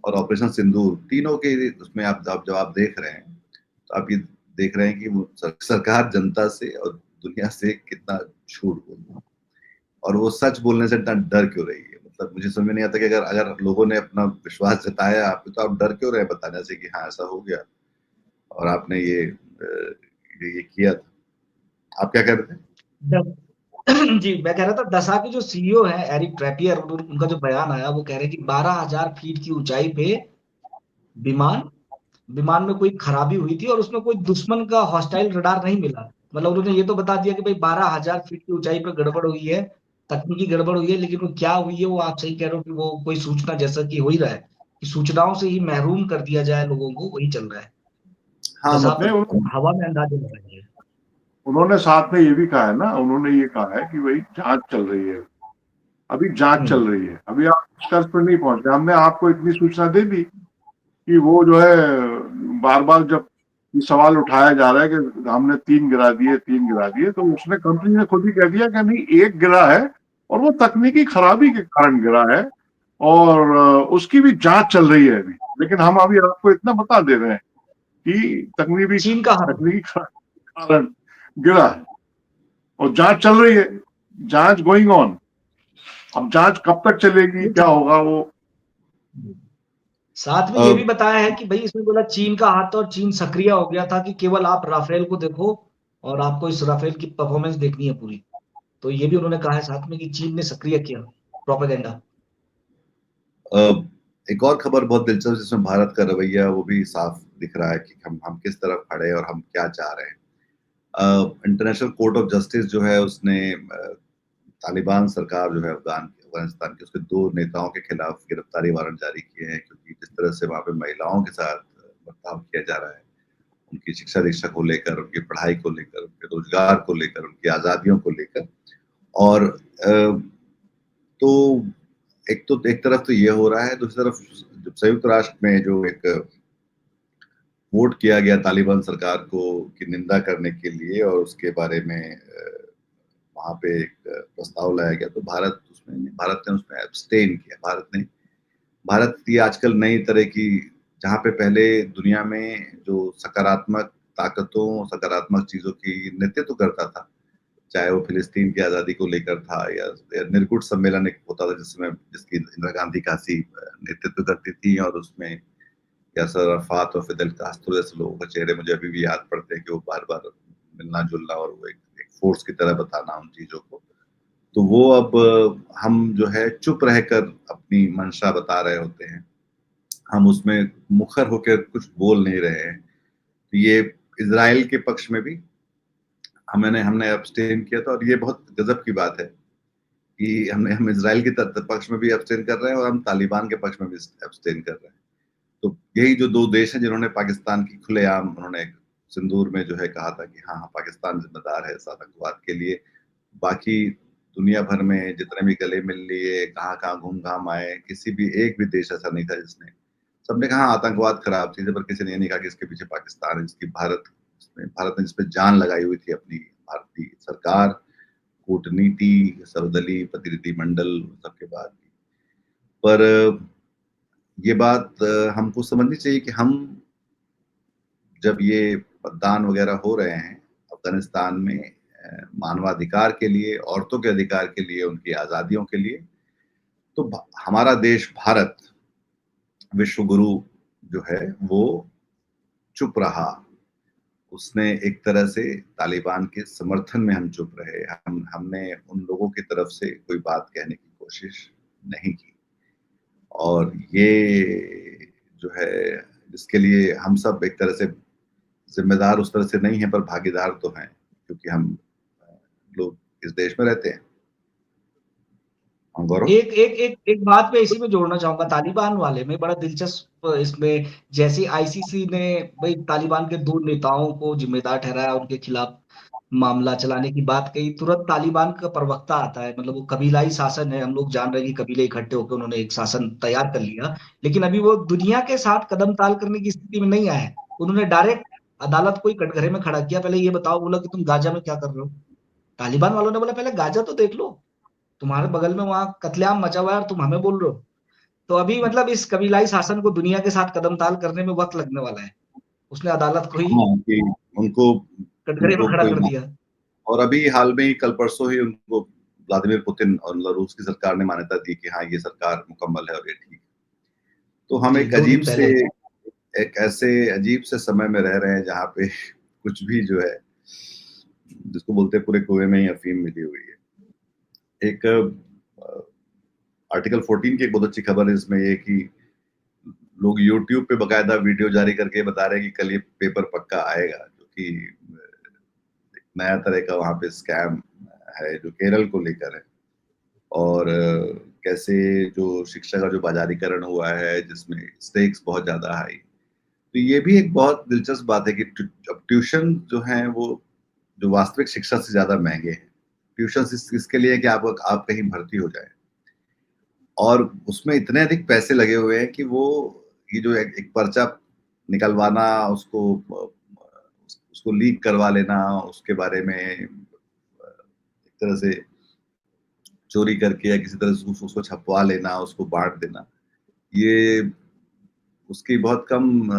और ऑपरेशन सिंदूर, तीनों के उसमें आप जब आप देख रहे हैं तो आप ये देख रहे हैं कि वो सरकार जनता से और दुनिया से कितना झूठ बोल रही है, और वो सच बोलने से इतना डर क्यों रही है। मतलब मुझे समझ में नहीं आता कि अगर लोगों ने अपना विश्वास जताया आप, तो आप डर क्यों रहे बताने से कि हाँ ऐसा हो गया और आपने ये किया था। आप क्या कह रहे थे? जी मैं कह रहा था, दसा के जो सीईओ है एरिक ट्रैपियर, उनका जो बयान आया वो कह रहे हैं कि 12,000 फीट की ऊंचाई पे विमान विमान में कोई खराबी हुई थी और उसमें कोई दुश्मन का हॉस्टाइल रडार नहीं मिला। मतलब उन्होंने ये तो बता दिया कि भाई 12,000 फीट की ऊंचाई पे गड़बड़ हुई है, तकनीकी गड़बड़ हुई है, लेकिन वो क्या हुई है वो आप सही कह रहे हो कि वो कोई सूचना, जैसा कि हो ही रहा है कि सूचनाओं से ही महरूम कर दिया जाए लोगों को, वही चल रहा है। हाँ, दसा पे मतलब हवा में अंदाजे लगाएंगे। उन्होंने साथ में ये भी कहा है ना, उन्होंने ये कहा है कि भाई जांच चल रही है, अभी जांच चल रही है, अभी आप निष्कर्ष पर नहीं पहुंचे। हमने आपको इतनी सूचना दे दी कि वो जो है बार बार जब ये सवाल उठाया जा रहा है कि हमने 3 गिरा दिए, तो उसने कंपनी ने खुद ही कह दिया कि नहीं, एक गिरा है और वो तकनीकी खराबी के कारण गिरा है और उसकी भी जांच चल रही है अभी। लेकिन हम अभी आपको इतना बता दे रहे हैं कि चीन का हाथ तकनीकी कारण गिरा है और जांच चल रही है, जांच गोइंग ऑन। अब जांच कब तक चलेगी, क्या होगा वो। साथ में ये भी बताया है कि भाई इसमें बोला चीन का हाथ, और चीन सक्रिय हो गया था कि केवल आप राफेल को देखो और आपको इस राफेल की परफॉर्मेंस देखनी है पूरी। तो ये भी उन्होंने कहा है साथ में कि चीन ने सक्रिय किया प्रोपेगेंडा। एक और खबर बहुत दिलचस्प, जिसमें भारत का रवैया वो भी साफ दिख रहा है कि हम किस तरफ खड़े हैं और हम क्या चाह रहे हैं। इंटरनेशनल कोर्ट ऑफ जस्टिस जो है उसने तालिबान सरकार जो है अफगान अफगानिस्तान के, उसके 2 नेताओं के खिलाफ गिरफ्तारी वारंट जारी किए हैं, क्योंकि जिस तरह से वहाँ पे महिलाओं के साथ बर्ताव किया जा रहा है, उनकी शिक्षा दीक्षा को लेकर, उनकी पढ़ाई को लेकर, उनके रोजगार को लेकर, उनकी आज़ादियों को लेकर। और तो एक तरफ तो ये हो रहा है, दूसरी तरफ जब संयुक्त राष्ट्र में जो एक वोट किया गया तालिबान सरकार को की निंदा करने के लिए और उसके बारे में वहाँ पे एक प्रस्ताव लाया गया, तो भारत ने उसमें एब्सटेन किया। भारत की आजकल नई तरह की, जहाँ पे पहले दुनिया में जो सकारात्मक ताकतों, सकारात्मक चीजों की नेतृत्व करता था, चाहे वो फिलिस्तीन की आजादी को लेकर था या निर्गुट सम्मेलन एक होता था जिसकी इंदिरा गांधी काशी नेतृत्व करती थी, और उसमें यासर अराफात और फिदेल कास्त्रो जैसे लोगों के चेहरे मुझे अभी भी याद पड़ते हैं कि वो बार बार मिलना जुलना और वो एक फोर्स की तरह बताना उन चीजों को। तो वो अब हम जो है चुप रहकर अपनी मंशा बता रहे होते हैं, हम उसमें मुखर होकर कुछ बोल नहीं रहे हैं। तो ये इजराइल के पक्ष में भी हमने अब्सटेन किया था, और ये बहुत गजब की बात है कि हम इजराइल के पक्ष में भी अब्सटेन कर रहे हैं और हम तालिबान के पक्ष में भी अब्सटेन कर रहे हैं। तो यही जो 2 देश हैं जिन्होंने पाकिस्तान की खुलेआम उन्होंने सिंदूर में जो है कहा था कि हाँ पाकिस्तान जिम्मेदार है इस आतंकवाद के लिए। बाकी दुनिया भर में जितने भी गले मिल लिए, कहाँ घूम घाम आए, किसी भी एक भी देश ऐसा नहीं था जिसने, सबने कहा आतंकवाद खराब चीज है, पर किसी ने ये नहीं कहा कि इसके पीछे पाकिस्तान है, जिसकी भारत ने जिसपे जान लगाई हुई थी अपनी भारतीय सरकार, कूटनीति, सर्वदलीय प्रतिनिधि मंडल सबके बाद भी। पर ये बात हमको समझनी चाहिए कि हम जब ये मतदान वगैरह हो रहे हैं अफगानिस्तान में मानवाधिकार के लिए, औरतों के अधिकार के लिए, उनकी आजादियों के लिए, तो हमारा देश भारत विश्व गुरु जो है वो चुप रहा। उसने एक तरह से तालिबान के समर्थन में हम चुप रहे, हमने उन लोगों की तरफ से कोई बात कहने की कोशिश नहीं की। और ये जो है जिसके लिए हम सब एक तरह से जिम्मेदार उस तरह से नहीं है, पर भागीदार तो हैं, क्योंकि हम लोग इस देश में रहते हैं। एक बात मैं इसी में जोड़ना चाहूंगा, तालिबान वाले में बड़ा दिलचस्प इसमें, जैसे आईसीसी ने भाई तालिबान के 2 नेताओं को जिम्मेदार ठहराया, उनके खिलाफ मामला चलाने की बात कही, तुरंत तालिबान का प्रवक्ता आता है, मतलब वो कबीलाई शासन है, हम लोग जान रहे हैं कि कबीले इकट्ठे होकर उन्होंने एक शासन तैयार कर लिया, लेकिन अभी वो दुनिया के साथ कदम ताल करने की स्थिति में नहीं आए। उन्होंने डायरेक्ट अदालत को ही कटघरे में खड़ा किया, पहले ये बताओ, बोला कि तुम गाजा में क्या कर रहे हो। तालिबान वालों ने बोला पहले गाजा तो देख लो, तुम्हारे बगल में वहां कत्लेआम मचा हुआ है और तुम हमें बोल रहे हो। तो अभी मतलब इस कबीलाई शासन को दुनिया के साथ कदम ताल करने में वक्त लगने वाला है। उसने अदालत को ही कि उनको कटघरे में खड़ा कर दिया। और अभी हाल में ही कल परसों ही उनको व्लादिमीर पुतिन और रूस की सरकार ने मान्यता दी कि हाँ ये सरकार मुकम्मल है और ये ठीक। तो हम एक ऐसे अजीब से समय में रह रहे हैं जहाँ पे कुछ भी जो है, जिसको बोलते हैं पूरे कुएं में ही अफीम मिली हुई है। एक आर्टिकल 14 की एक बहुत अच्छी खबर है इसमें ये कि लोग YouTube पे बकायदा वीडियो जारी करके बता रहे हैं कि कल ये पेपर पक्का आएगा, जो कि नया तरह का वहाँ पे स्कैम है जो केरल को लेकर है। और कैसे जो शिक्षा का जो बाजारीकरण हुआ है जिसमें स्टेक्स बहुत ज्यादा हाई, तो ये भी एक बहुत दिलचस्प बात है कि अब ट्यूशन जो है वो जो वास्तविक शिक्षा से ज्यादा महंगे हैं। ट्यूशन इसके लिए कि आप कहीं भर्ती हो जाए, और उसमें इतने अधिक पैसे लगे हुए हैं कि वो ये जो एक पर्चा निकलवाना, उसको लीक करवा लेना, उसके बारे में एक तरह से चोरी करके या किसी तरह से उसको छपवा लेना, उसको बांट देना, ये उसकी बहुत कम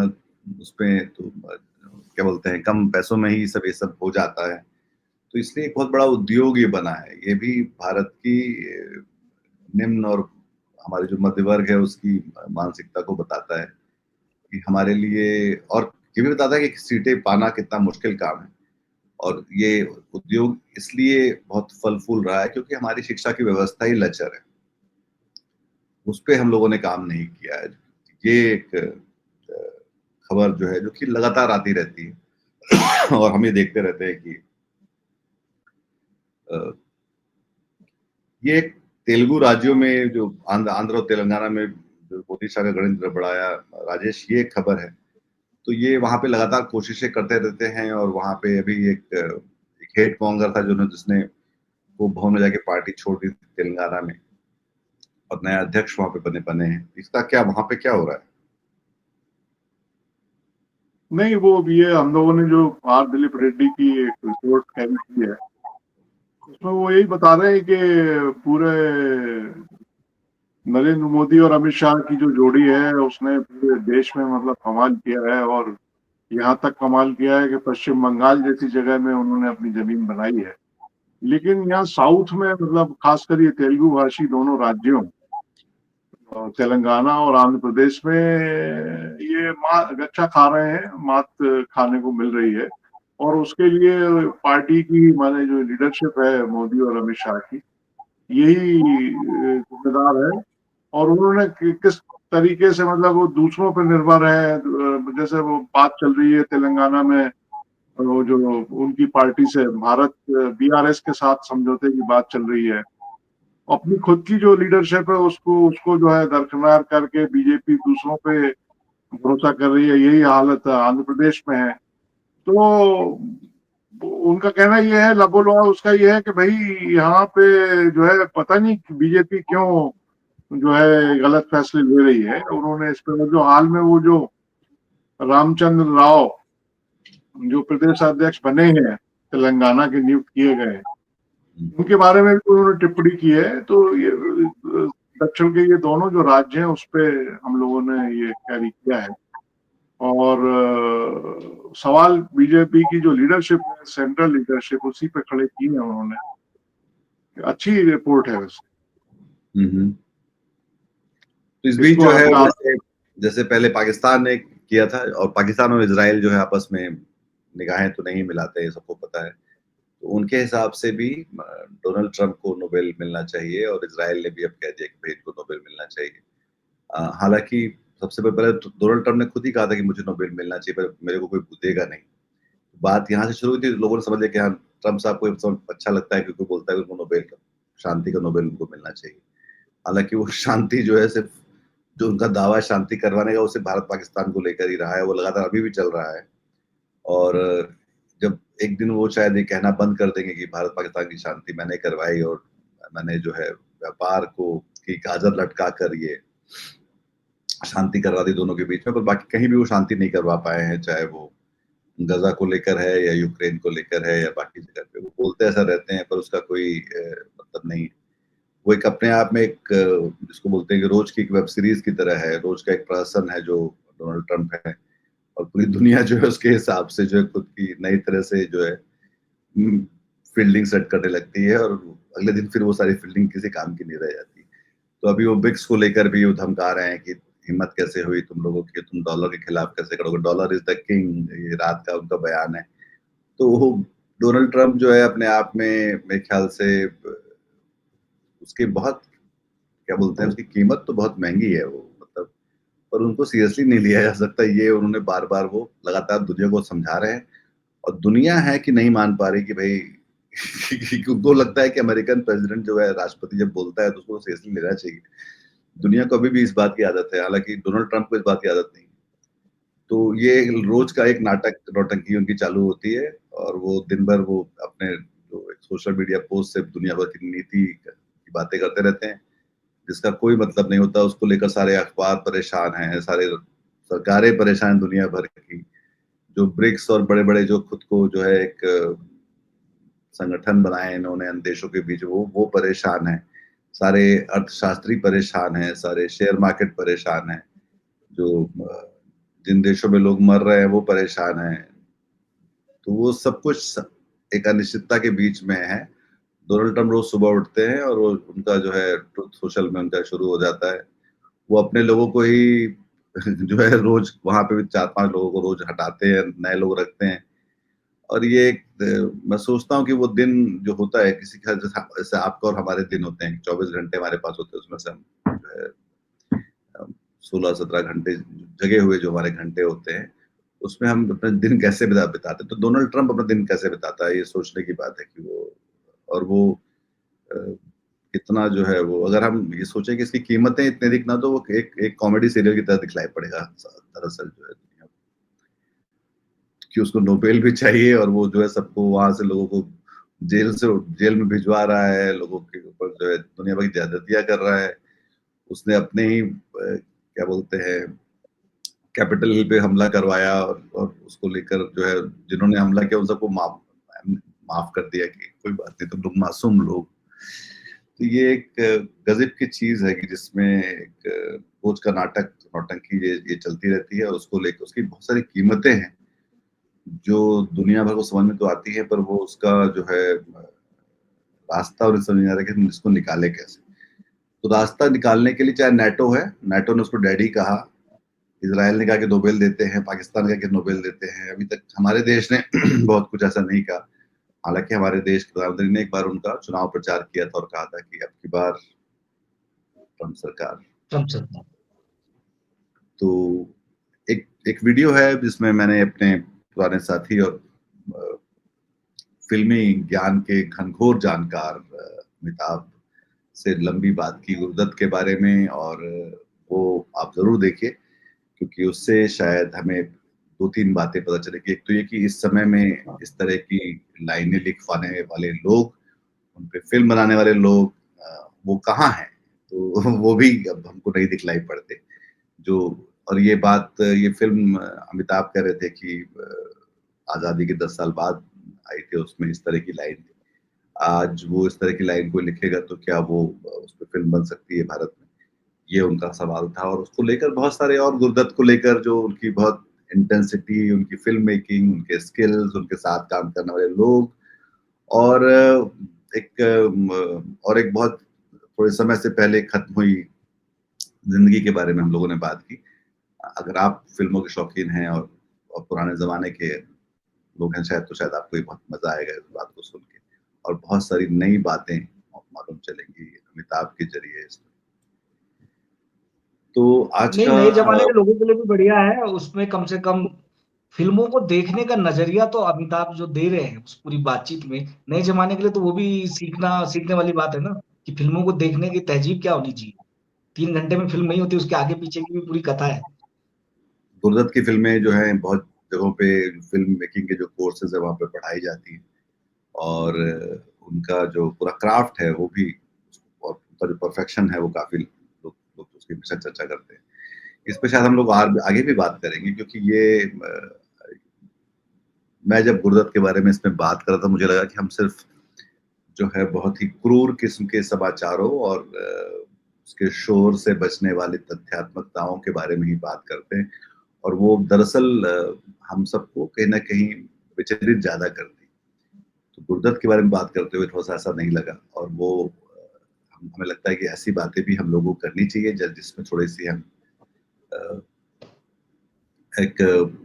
उसमें तो क्या बोलते हैं कम पैसों में ही ये सब हो जाता है। तो इसलिए एक बहुत बड़ा उद्योग ये बना है। ये भी भारत की निम्न और हमारे जो मध्य वर्ग है उसकी मानसिकता को बताता है कि हमारे लिए, और ये भी बताता है कि सीटें पाना कितना मुश्किल काम है। और ये उद्योग इसलिए बहुत फल फूल रहा है क्योंकि हमारी शिक्षा की व्यवस्था ही लचर है, उस पर हम लोगों ने काम नहीं किया है। ये एक खबर जो है जो कि लगातार आती रहती है और हम ये देखते रहते हैं कि ये तेलुगु राज्यों में जो आंध्र और तेलंगाना में जो मोदी शाह का गणित बढ़ाया, राजेश, ये एक खबर है। तो ये वहां पे लगातार कोशिशें करते रहते हैं, और वहां पे अभी एक हेट मॉन्गर था जिसने वो भवन में जाके पार्टी छोड़ दी थी तेलंगाना में, और नया अध्यक्ष वहां पे बने बने हैं। इसका क्या वहां पे क्या हो रहा है? नहीं, वो ये हम लोगों ने जो आर दिलीप रेड्डी की एक रिपोर्ट कैरी की है, उसमें वो यही बता रहे हैं कि पूरे नरेंद्र मोदी और अमित शाह की जो जोड़ी है उसने पूरे देश में मतलब कमाल किया है, और यहाँ तक कमाल किया है कि पश्चिम बंगाल जैसी जगह में उन्होंने अपनी जमीन बनाई है। लेकिन यहाँ साउथ में मतलब खासकर ये तेलुगु भाषी दोनों राज्यों, तेलंगाना और आंध्र प्रदेश में, ये गच्चा खा रहे हैं, मात खाने को मिल रही है। और उसके लिए पार्टी की माने जो लीडरशिप है मोदी और अमित शाह की, यही जिम्मेदार है। और उन्होंने किस तरीके से मतलब वो दूसरों पर निर्भर है। जैसे वो बात चल रही है तेलंगाना में, वो जो उनकी पार्टी से भारत बीआरएस के साथ समझौते की बात चल रही है, अपनी खुद की जो लीडरशिप है उसको उसको जो है दरकिनार करके बीजेपी दूसरों पे भरोसा कर रही है। यही हालत आंध्र प्रदेश में है। तो उनका कहना यह है, लबोलवा उसका यह है कि भाई यहाँ पे जो है पता नहीं बीजेपी क्यों जो है गलत फैसले ले रही है। उन्होंने इस पर जो हाल में वो जो रामचंद्र राव जो प्रदेश अध्यक्ष बने हैं तेलंगाना के, नियुक्त किए गए, उनके बारे में भी उन्होंने टिप्पणी की है। तो ये दक्षिण के ये दोनों जो राज्य हैं उस पे हम लोगों ने ये कैरी किया है। और सवाल बीजेपी की जो लीडरशिप है, सेंट्रल लीडरशिप, उसी पे खड़े किए हैं उन्होंने। अच्छी रिपोर्ट है वैसे। तो इस बीच इसको जो है, हटा जैसे पहले पाकिस्तान ने किया था, और पाकिस्तान और इजराइल जो है आपस में निगाहें तो नहीं मिलाते, सबको पता है। तो उनके हिसाब से भी डोनाल्ड ट्रंप को नोबेल मिलना चाहिए, और इजराइल ने भी अब कह दिया कि भाई इनको नोबेल मिलना चाहिए। हालांकि सबसे पहले तो डोनाल्ड ट्रंप ने खुद ही कहा था कि मुझे नोबेल मिलना चाहिए, पर मेरे को कोई देगा नहीं। बात यहाँ से शुरू हुई थी, लोगों ने समझ लिया कि हाँ, ट्रंप साहब को अच्छा लगता है क्योंकि बोलता है कि उनको नोबेल शांति का नोबेल उनको मिलना चाहिए। हालांकि वो शांति जो है, सिर्फ जो उनका दावा है शांति करवाने का, उसे भारत पाकिस्तान को लेकर ही रहा है, वो लगातार अभी भी चल रहा है। और जब एक दिन वो शायद ये कहना बंद कर देंगे कि भारत पाकिस्तान की शांति मैंने करवाई, और मैंने जो है व्यापार को की गाजर लटका कर ये शांति करवा दी दोनों के बीच में, पर बाकी कहीं भी वो शांति नहीं करवा पाए हैं, चाहे वो गजा को लेकर है या यूक्रेन को लेकर है या बाकी जगह पे। वो बोलते ऐसा रहते हैं, पर उसका कोई मतलब नहीं। वो एक अपने आप में एक जिसको बोलते हैं कि रोज की एक वेब सीरीज की तरह है, रोज का एक पर्सन है जो डोनाल्ड ट्रंप है, और पूरी दुनिया जो है उसके हिसाब से जो है खुद की नई तरह से जो है फील्डिंग सेट करने लगती है, और अगले दिन फिर वो सारी फील्डिंग किसी काम की नहीं रह जाती। तो अभी वो ब्रिक्स को लेकर भी वो धमका रहे हैं कि हिम्मत कैसे हुई तुम लोगों की, तुम डॉलर के खिलाफ कैसे करोगे, डॉलर इज द किंग, ये रात का उनका बयान है। तो डोनाल्ड ट्रंप जो है अपने आप में मेरे ख्याल से उसकी बहुत, क्या बोलते हैं, उसकी कीमत तो बहुत महंगी है वो, मतलब, पर उनको सीरियसली नहीं लिया जा सकता। ये उन्होंने बार बार वो लगातार दुनिया को समझा रहे हैं, और दुनिया है कि नहीं मान पा रही कि भाई उनको लगता है कि अमेरिकन प्रेसिडेंट जो है, राष्ट्रपति जब बोलता है तो उसको सीरियसली लेना चाहिए। दुनिया को अभी भी इस बात की आदत है, हालांकि डोनाल्ड ट्रंप को इस बात की आदत नहीं। तो ये रोज का एक नाटक, नौटंकी उनकी चालू होती है, और वो दिन भर वो अपने जो सोशल मीडिया पोस्ट से दुनिया भर की नीति की बातें करते रहते हैं, जिसका कोई मतलब नहीं होता। उसको लेकर सारे अखबार परेशान हैं, सारे सरकारें परेशान हैं दुनिया भर की। जो ब्रिक्स और बड़े बड़े जो खुद को जो है एक संगठन बनाए इन्होंने अन्य देशों के बीच, वो परेशान है, सारे अर्थशास्त्री परेशान हैं, सारे शेयर मार्केट परेशान हैं, जो जिन देशों में लोग मर रहे हैं वो परेशान हैं। तो वो सब कुछ एक अनिश्चितता के बीच में है। डोनाल्ड ट्रंप रोज सुबह उठते हैं, और वो उनका जो है ट्रुथ सोशल में उनका शुरू हो जाता है। वो अपने लोगों को ही जो है रोज वहां पे भी 4-5 लोगों को रोज हटाते हैं, नए लोग रखते हैं। और ये मैं सोचता हूँ कि वो दिन जो होता है किसी का, जैसे आपका और हमारे दिन होते हैं, 24 घंटे हमारे पास होते हैं, उसमें से हम जो है 16-17 घंटे जगे हुए जो हमारे घंटे होते हैं, उसमें हम अपने दिन कैसे बिताते हैं। तो डोनाल्ड ट्रंप अपना दिन कैसे बिताता है, ये सोचने की बात है कि वो, और वो कितना जो है वो, अगर हम ये सोचें कि इसकी कीमतें इतने दिखना, तो वो एक कॉमेडी सीरियल की तरह दिखलाई पड़ेगा दरअसल जो है दुनिया, कि उसको नोबेल भी चाहिए और वो जो है सबको वहां से लोगों को जेल में भिजवा रहा है, लोगों के ऊपर जो है दुनिया भर की ज्यादतियां कर रहा है। उसने अपने ही क्या बोलते हैं कैपिटल हिल पे हमला करवाया और उसको लेकर जो है जिन्होंने हमला किया उन सबको माफ कर दिया कि कोई बात नहीं, तुम लोग मासूम लोग। तो ये एक गजब की चीज है कि जिसमें एक रोज का नौटंकी ये चलती रहती है और उसको लेकर उसकी बहुत सारी कीमतें हैं जो दुनिया भर को समझ में तो आती है, पर वो उसका जो है रास्ता और समझ नहीं आ रहा कि हम इसको निकाले कैसे। तो रास्ता निकालने के लिए चाहे नाटो ने उसको डैडी कहा, इजराइल ने कहा कि नोबेल देते हैं, पाकिस्तान ने कहा कि नोबेल देते हैं, अभी तक हमारे देश ने बहुत कुछ ऐसा नहीं कहा। हालांकि हमारे देश के प्रधानमंत्री ने एक बार उनका चुनाव प्रचार किया था और कहा था कि अब की बार ट्रम्प सरकार। तो एक वीडियो है जिसमें मैंने अपने पुराने साथी और फिल्मी ज्ञान के घनघोर जानकार अमिताभ से लंबी बात की गुरुदत्त के बारे में, और वो आप जरूर देखिए क्योंकि उससे शायद हमें 2-3 बातें पता चलेगी। एक तो ये कि इस समय में इस तरह की लाइनें लिखवाने वाले लोग, उन पे फिल्म बनाने वाले लोग, वो कहाँ हैं, तो वो भी अब हमको नहीं दिखलाई पड़ते। जो और ये फिल्म अमिताभ कह रहे थे कि आजादी के 10 साल बाद आई थी, उसमें इस तरह की लाइन थी। आज वो इस तरह की लाइन कोई लिखेगा तो क्या वो उस पर फिल्म बन सकती है भारत में, ये उनका सवाल था। और उसको लेकर बहुत सारे और गुरुदत्त को लेकर जो उनकी बहुत इंटेंसिटी, उनकी फिल्म मेकिंग, उनके स्किल्स, उनके साथ काम करने वाले लोग, और एक बहुत थोड़े समय से पहले खत्म हुई जिंदगी के बारे में हम लोगों ने बात की। अगर आप फिल्मों के शौकीन हैं और पुराने जमाने के लोग हैं शायद, तो शायद आपको ये बहुत मजा आएगा इस बात को सुन के, और बहुत सारी नई बातें मालूम चलेंगी अमिताभ के जरिए इसमें। तो आज का नए जमाने के लोगों के लिए भी बढ़िया है, उसमें कम से कम फिल्मों को देखने का नजरिया तो अमिताभ जो दे रहे हैं उस पूरी बातचीत में, नए जमाने के लिए तो वो भी सीखने वाली बात है ना, कि फिल्मों को देखने की तहजीब क्या होनी चाहिए। 3 घंटे में फिल्म नहीं होती, उसके आगे पीछे की भी पूरी कथा है। गुरुदत्त की फिल्में जो है बहुत जगहों पे फिल्म मेकिंग के जो कोर्सेज है वहाँ पे पढ़ाई जाती है, और उनका जो पूरा क्राफ्ट है वो भी, और उनका जो परफेक्शन है वो काफी लोग उसकी हमेशा चर्चा करते हैं। इस पे शायद हम लोग आगे भी बात करेंगे, क्योंकि ये मैं जब गुरुदत्त के बारे में इसमें बात कर रहा था मुझे लगा कि हम सिर्फ जो है बहुत ही क्रूर किस्म के समाचारों और उसके शोर से बचने वाली तथ्यात्मकताओं के बारे में ही बात करते हैं, और वो दरअसल हम सबको कहीं ना कहीं विचलित ज्यादा करती। तो गुरुदत्त के बारे में बात करते हुए थोड़ा सा ऐसा नहीं लगा, और वो हमें लगता है कि ऐसी बातें भी हम लोगों को करनी चाहिए जिसमें थोड़ी सी हम एक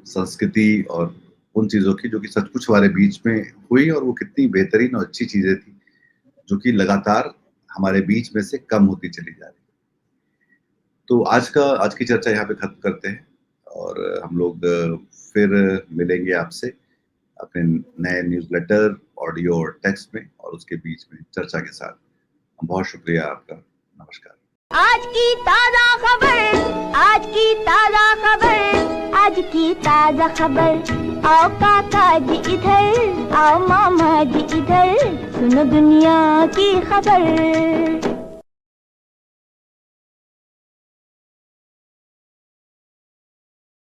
संस्कृति और उन चीजों की जो कि सचमुच हमारे बीच में हुई, और वो कितनी बेहतरीन और अच्छी चीजें थी जो कि लगातार हमारे बीच में से कम होती चली जा रही। तो आज की चर्चा यहाँ पे खत्म करते हैं, और हम लोग फिर मिलेंगे आपसे अपने नए न्यूज़लेटर ऑडियो और टेक्स्ट में, और उसके बीच में चर्चा के साथ। बहुत शुक्रिया आपका, नमस्कार। आज की ताजा खबर, आज की ताजा खबर, आज की ताजा खबर। आओ काका जी इधर, आओ मामा जी इधर, सुनो दुनिया की खबर।